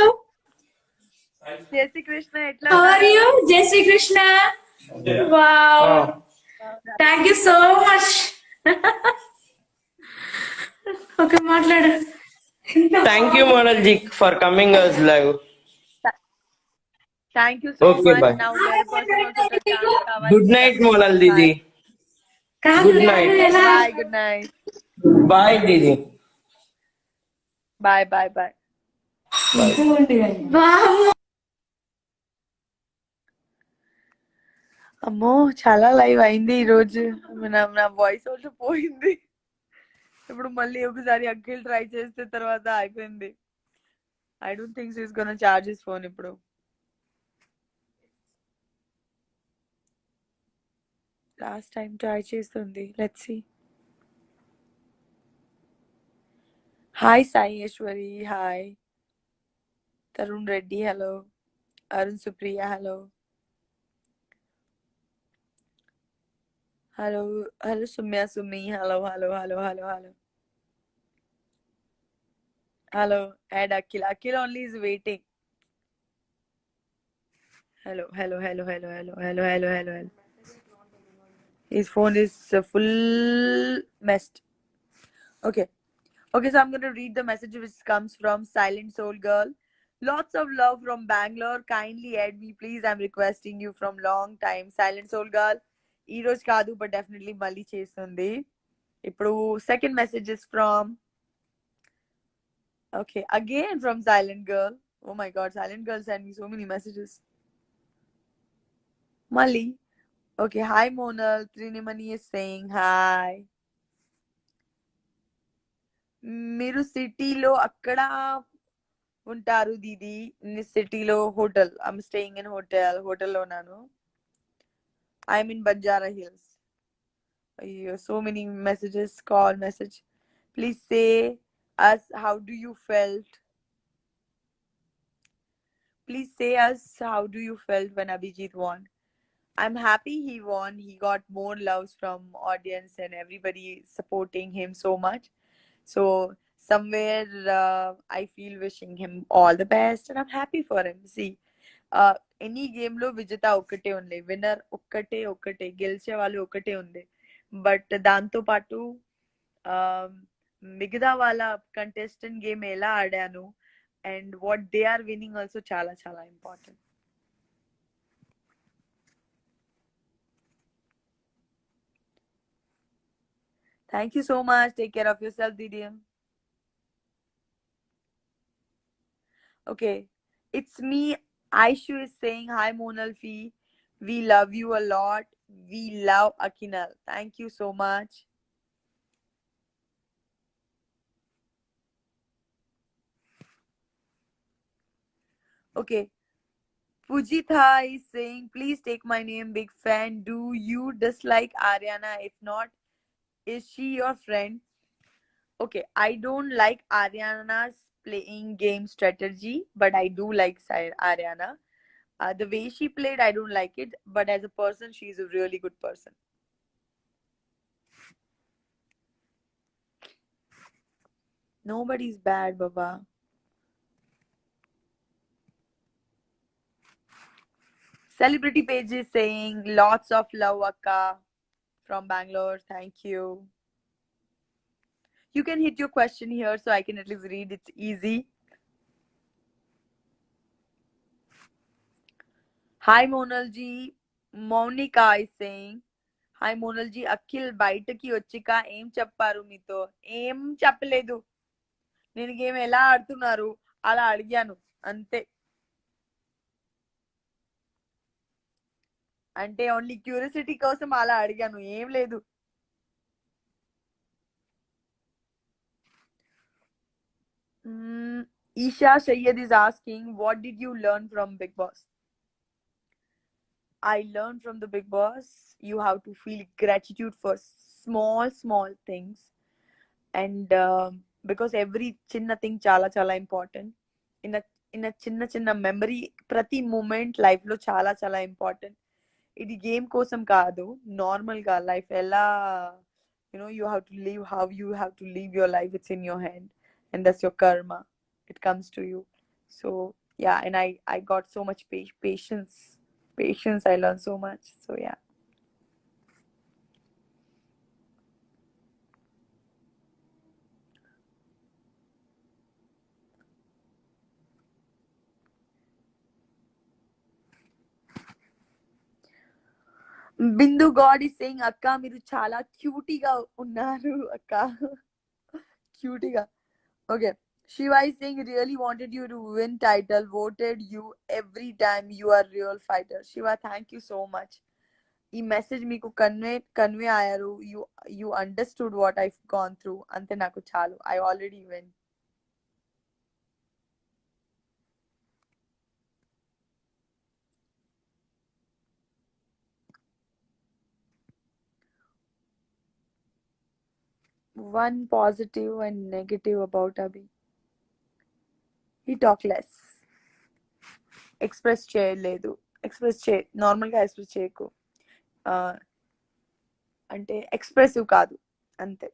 జై శ్రీ కృష్ణ, ఎట్లా
How are you? Jai Shri Krishna. Wow. Thank you so much. Okay, మాట్లాడు.
Thank you, Monal Ji, for coming us live.
Thank you so
Okay,
much.
bye.
Now వేరే person also కావాలి.
Good night, Monal Didi. Good night.
Bye, good night.
Bye, Didi.
Bye bye bye. అమ్మో చాలా live అయింది ఈ రోజు. నా voice also పోయింది. ఇప్పుడు మళ్ళీ ఒకసారి అఖిల్ ట్రై చేస్తే తర్వాత అయిపోయింది. I don't think is gonna charge his phone ఇప్పుడు. లాస్ట్ టైం ట్రై చేస్తుంది. Let's see. Hi Sayeshwari, hi Tarun Reddy, hello Arun Supriya, hello hello hello Soumya Sumi, hello hello hello hello hello hello and Akhil. Akhil only is waiting. hello hello hello hello hello hello hello hello hello. His phone is full messed. Okay, so I'm going to read the message which comes from Silent Soul Girl. Lots of love from Bangalore. Kindly add me please, I'm requesting you from long time. Silent Soul Girl ee roj kaadu but definitely mali chestundi. Ippudu second message is from, okay, again from Silent Girl. Oh my god, Silent Girl sent me so many messages. Mali. Okay, hi Monal. Trinimani is saying hi. మీరు సిటీలో అక్కడ ఉంటారు దీది. సిటీలో hotel. I'm staying in హోటల్లో ఉన్నాను. I'm in Banjara Hills. అయ్యో, so many messages, call message. Please say us how do you felt. Please say us how do you felt when Abhijit won. I'm happy he won. He got more loves from audience and everybody supporting him so much. So somewhere I feel wishing him all the best and I'm happy for him. See, any game lo vijeta okkate unde, winner okkate geliche vallu okkate unde, but danto patu migida wala contestant game ela adanu and what they are winning also chala chala important. Thank you so much. Take care of yourself, Didi. Okay, it's me. Aishu is saying hi Monal Fee. We love you a lot. We love Akinal. Thank you so much. Okay. Pujitha is saying, please take my name, big fan. Do you dislike Ariana? If not, is she your friend? Okay, I don't like Ariana's playing game strategy, but I do like Ariana. The way she played, I don't like it, but as a person, she's a really good person. Nobody's bad, Baba. Celebrity page is saying, lots of love, Akka from Bangalore. Thank you. You can hit your question here so I can at least read. It's easy. Hi, Monalji. Monica is saying, hi Monalji Akhil బయటకి వచ్చాక ఏం చెప్పారు మీతో? ఏం చెప్పలేదు. నేను game ఎలా ఆడుతున్నారు అలా అడిగాను అంతే. అంటే ఓన్లీ క్యూరియాసిటీ కోసం అలా అడిగాను, ఏం లేదు. Isha Sayyed is asking, what did you learn from Big Boss? I learned from the Big Boss, you have to feel gratitude for small things. And because every chinna thing chala important. In a chinna memory, prati moment life lo chala important. ఇది game కోసం కాదు, normal గా life ఎలా you have to live how you have to live your life. It's in your hand and that's your karma. It comes to you. So yeah, and I got so much patience. I learned so much. So yeah. Bindu God is saying, Akka, మీరు చాలా క్యూటీగా ఉన్నారు అక్క. క్యూటీగా. Okay. Shiva is saying, really wanted you to win title, voted you every time, you are real fighter. Shiva, thank you so much. ఈ message మీకు convey అయ్యారు. You understood what I gone through. అంతే, నాకు చాలు. I already win. One positive and negative about Abhi. He talk less. Express చేయలేదు. నార్మల్గా express చేయకు. అంటే ఎక్స్ప్రెసివ్ కాదు అంతే.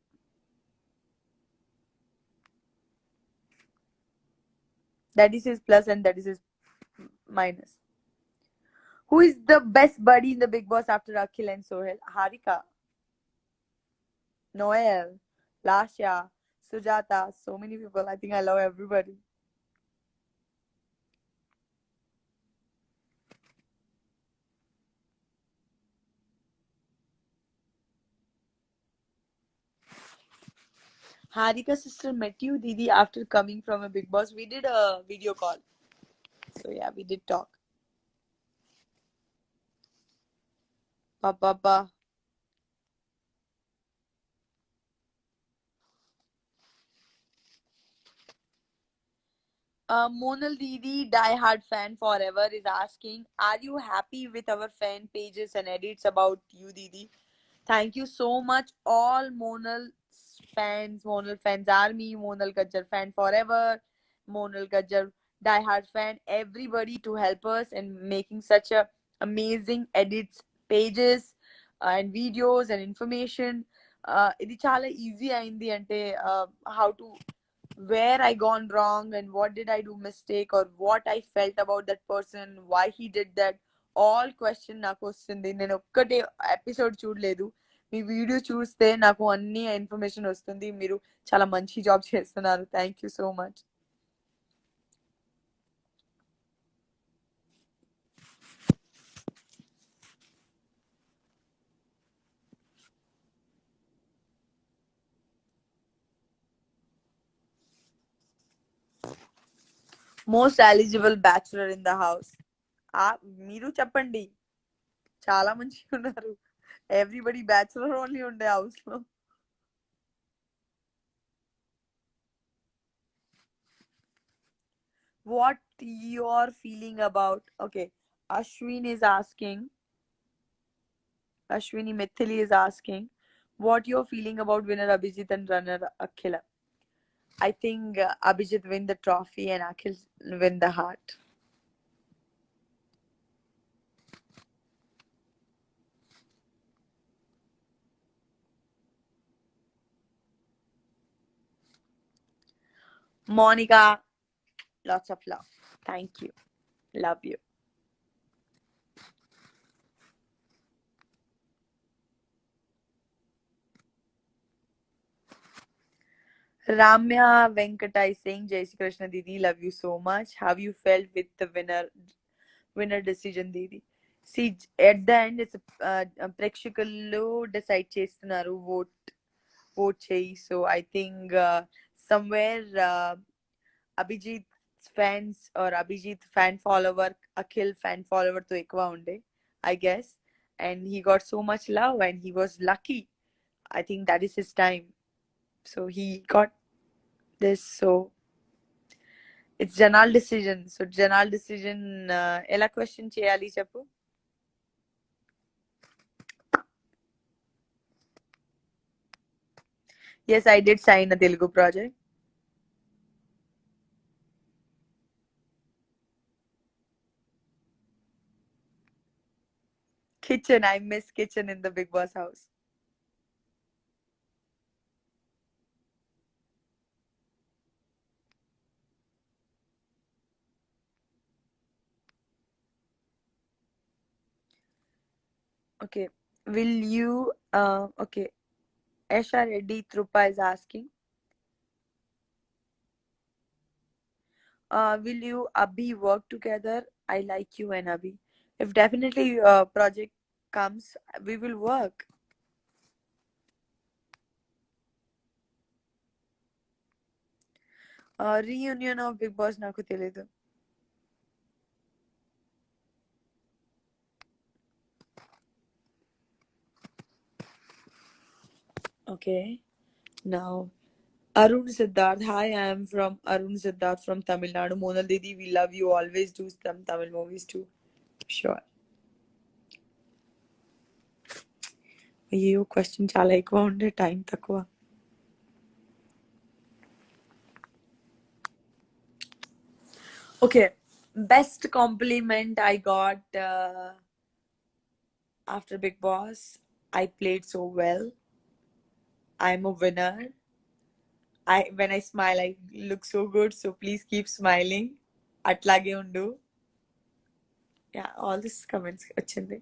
That is his plus and that is his minus. Who is the best buddy in the Big Boss after Akhil and Sohel? Harika, Noel, Lasha, Sujata, so many people. I think I love everybody. Harika's sister met you, Didi, after coming from a Big Boss. We did a video call. So yeah, we did talk. Papa. Monal Didi, diehard fan forever, is asking, are you happy with our fan pages and edits about you, Didi? Thank you so much, all Monal fans army, Monal Gajjar fan forever, Monal Gajjar diehard fan, everybody to help us in making such a amazing edits, pages, and videos and information. Idi chala easy aindi ante, how to, where I gone wrong and what did I do mistake or what I felt about that person, why he did that, all question నాకు వస్తుంది. నేను ఒక్కటే episode చూడలేదు, మీ video చూస్తే నాకు అన్ని information వస్తుంది. మీరు చాలా మంచి జాబ్ చేస్తున్నారు. Thank you so much. Most eligible bachelor in the house. మీరు చెప్పండి, చాలా మంచిగా ఉన్నారు. ఎవ్రీబడి బ్యాచులర్ ఓన్లీ ఉండే హౌస్ లో. what you're feeling about. Okay, Ashwini Mithili is asking what you're feeling about winner Abhijit and runner Akhil. I think Abhijit win the trophy and Akhil win the heart. Monica, lots of love. Thank you. Love you. Ramya Venkata is saying, Jai Shri Krishna Didi, love you so much. How you felt with the winner decision, Didi? See, at the end, it's ప్రేక్షకులు decide చేస్తున్నారు vote చేయి. So I think somewhere Abhijit's fans or Abhijit fan follower, Akhil fan follower తో ఎక్కువ ఉండే, I guess. And he got so much love and he was lucky. I think that is his time. So he got this. So it's Janal decision. So Janal decision ఎలా question చేయాలి చెప్పు. Yes, I did sign a Telugu project. Kitchen, I miss kitchen in the Big Boss house. Okay, will you okay, Esha Reddy Trupa is asking, will you Abhi work together? I like you and Abhi. If definitely project comes, we will work. Reunion of Big Boss నాకు తెలీదు. Okay, now Arun Siddharth. Hi, I am from Arun Siddharth from Tamil Nadu. Monal Didi, we love you. Always do some Tamil movies too. Sure. అయ్యో question చాలా ఎక్కువ ఉండే, time తక్కువ. Okay, best compliment I got after Big Boss. I played so well. I'm a winner. When I smile, I look so good. So please keep smiling. Atlage undu. Yeah, all these comments వచ్చింది.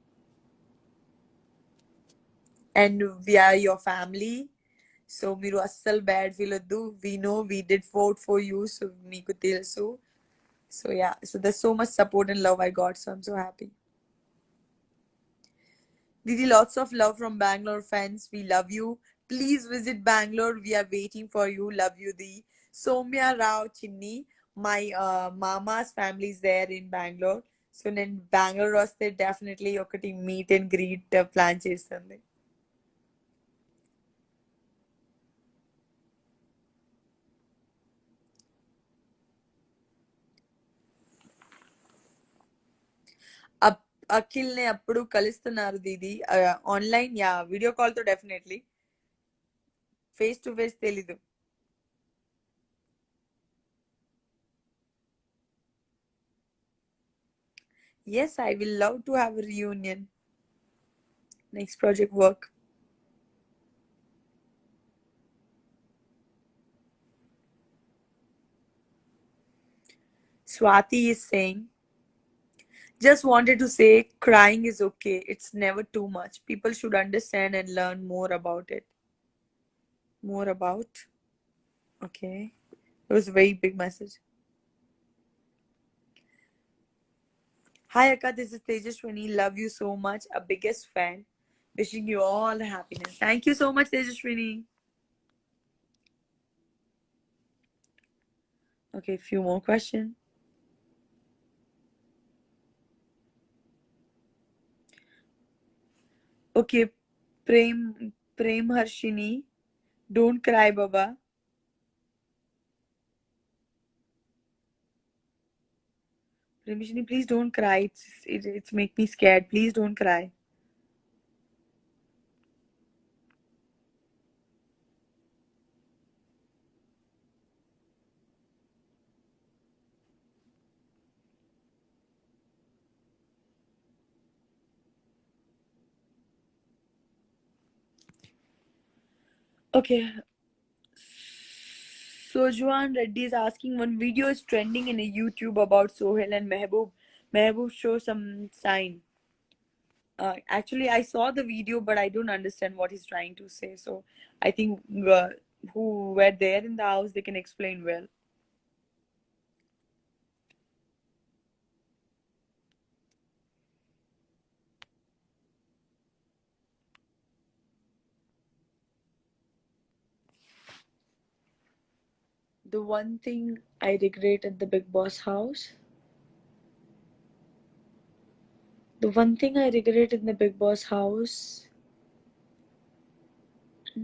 And we are your family. So మీరు అస్సలు bad feel వద్దు. We know we did vote for you. So మీకు తెలుసు. So yeah, so there's so much support and love I got. So I'm so happy. Didi, lots of love from Bangalore fans. We love you. Please visit Bangalore. We are waiting for you. Love you, Didi. Somya Rao Chinni. My mama's family is there in Bangalore. So then Bangalore వస్తే definitely ఒకటి meet and greet plan చేస్తుంది. అఖిల్ ని అప్పుడు కలుస్తున్నారు దీది online. Yeah, video call తో definitely, face to face తెలీదు. Yes, I will love to have a reunion. Next project work. Swati is saying, just wanted to say crying is okay. It's never too much. People should understand and learn more about it. More about? Okay. It was a very big message. Hi Akka, this is Tejaswini. Love you so much. A biggest fan. Wishing you all the happiness. Thank you so much, Tejaswini. Okay, few more questions. Okay, Prem Harshini. Don't cry, Baba. Rimishini, please don't cry. It's make me scared. Please don't cry. Okay. Sojuan Reddy is asking, one video is trending in a YouTube about Sohail and Mehboob. Mehboob show some sign. Actually, I saw the video, but I don't understand what he's trying to say. So I think who were there in the house, they can explain well. The one thing I regret at the Big Boss house. The one thing I regret in the Big Boss house. I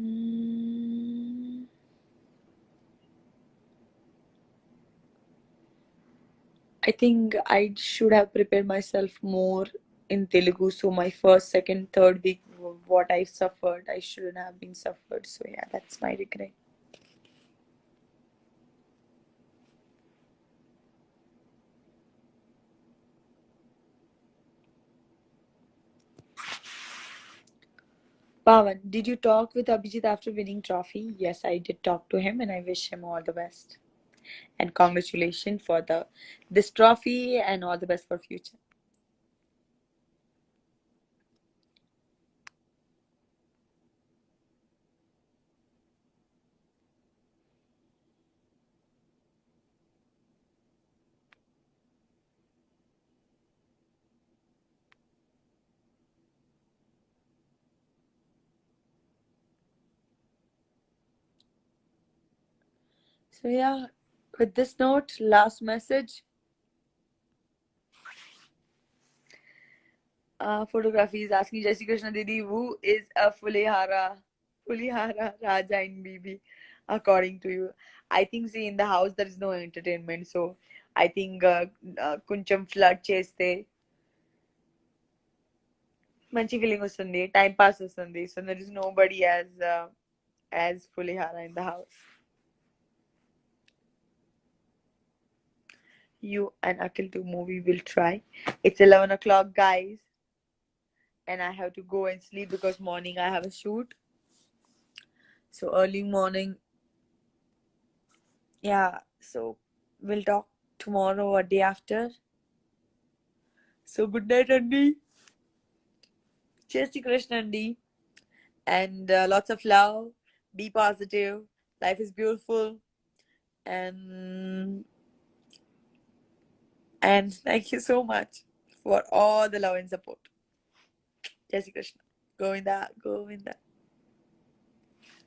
think I should have prepared myself more in Telugu. So my first, second, third week, what I suffered, I shouldn't have been suffered. So yeah, that's my regret. Pawan, did you talk with Abhijit after winning trophy? Yes, I did talk to him and I wish him all the best. And congratulations for this trophy and all the best for future. So yeah, with this note, last message. Photography is asking Jai Shri Krishna Didi, who is a Fulihara Raja in BB, according to you? I think, see, in the house there is no entertainment, so I think Kuncham flood cheste manchi feeling vastundi, time pass vastundi, so there is nobody as Fulihara in the house. You and Akhil to movie will try. It's 11 o'clock, guys. And I have to go and sleep because morning I have a shoot. So early morning. Yeah, so we'll talk tomorrow or day after. So good night, Andy. Jai Shri Krishna, Andy. And lots of love. Be positive. Life is beautiful. And thank you so much for all the love and support. Jai Shri Krishna. Govinda, Govinda.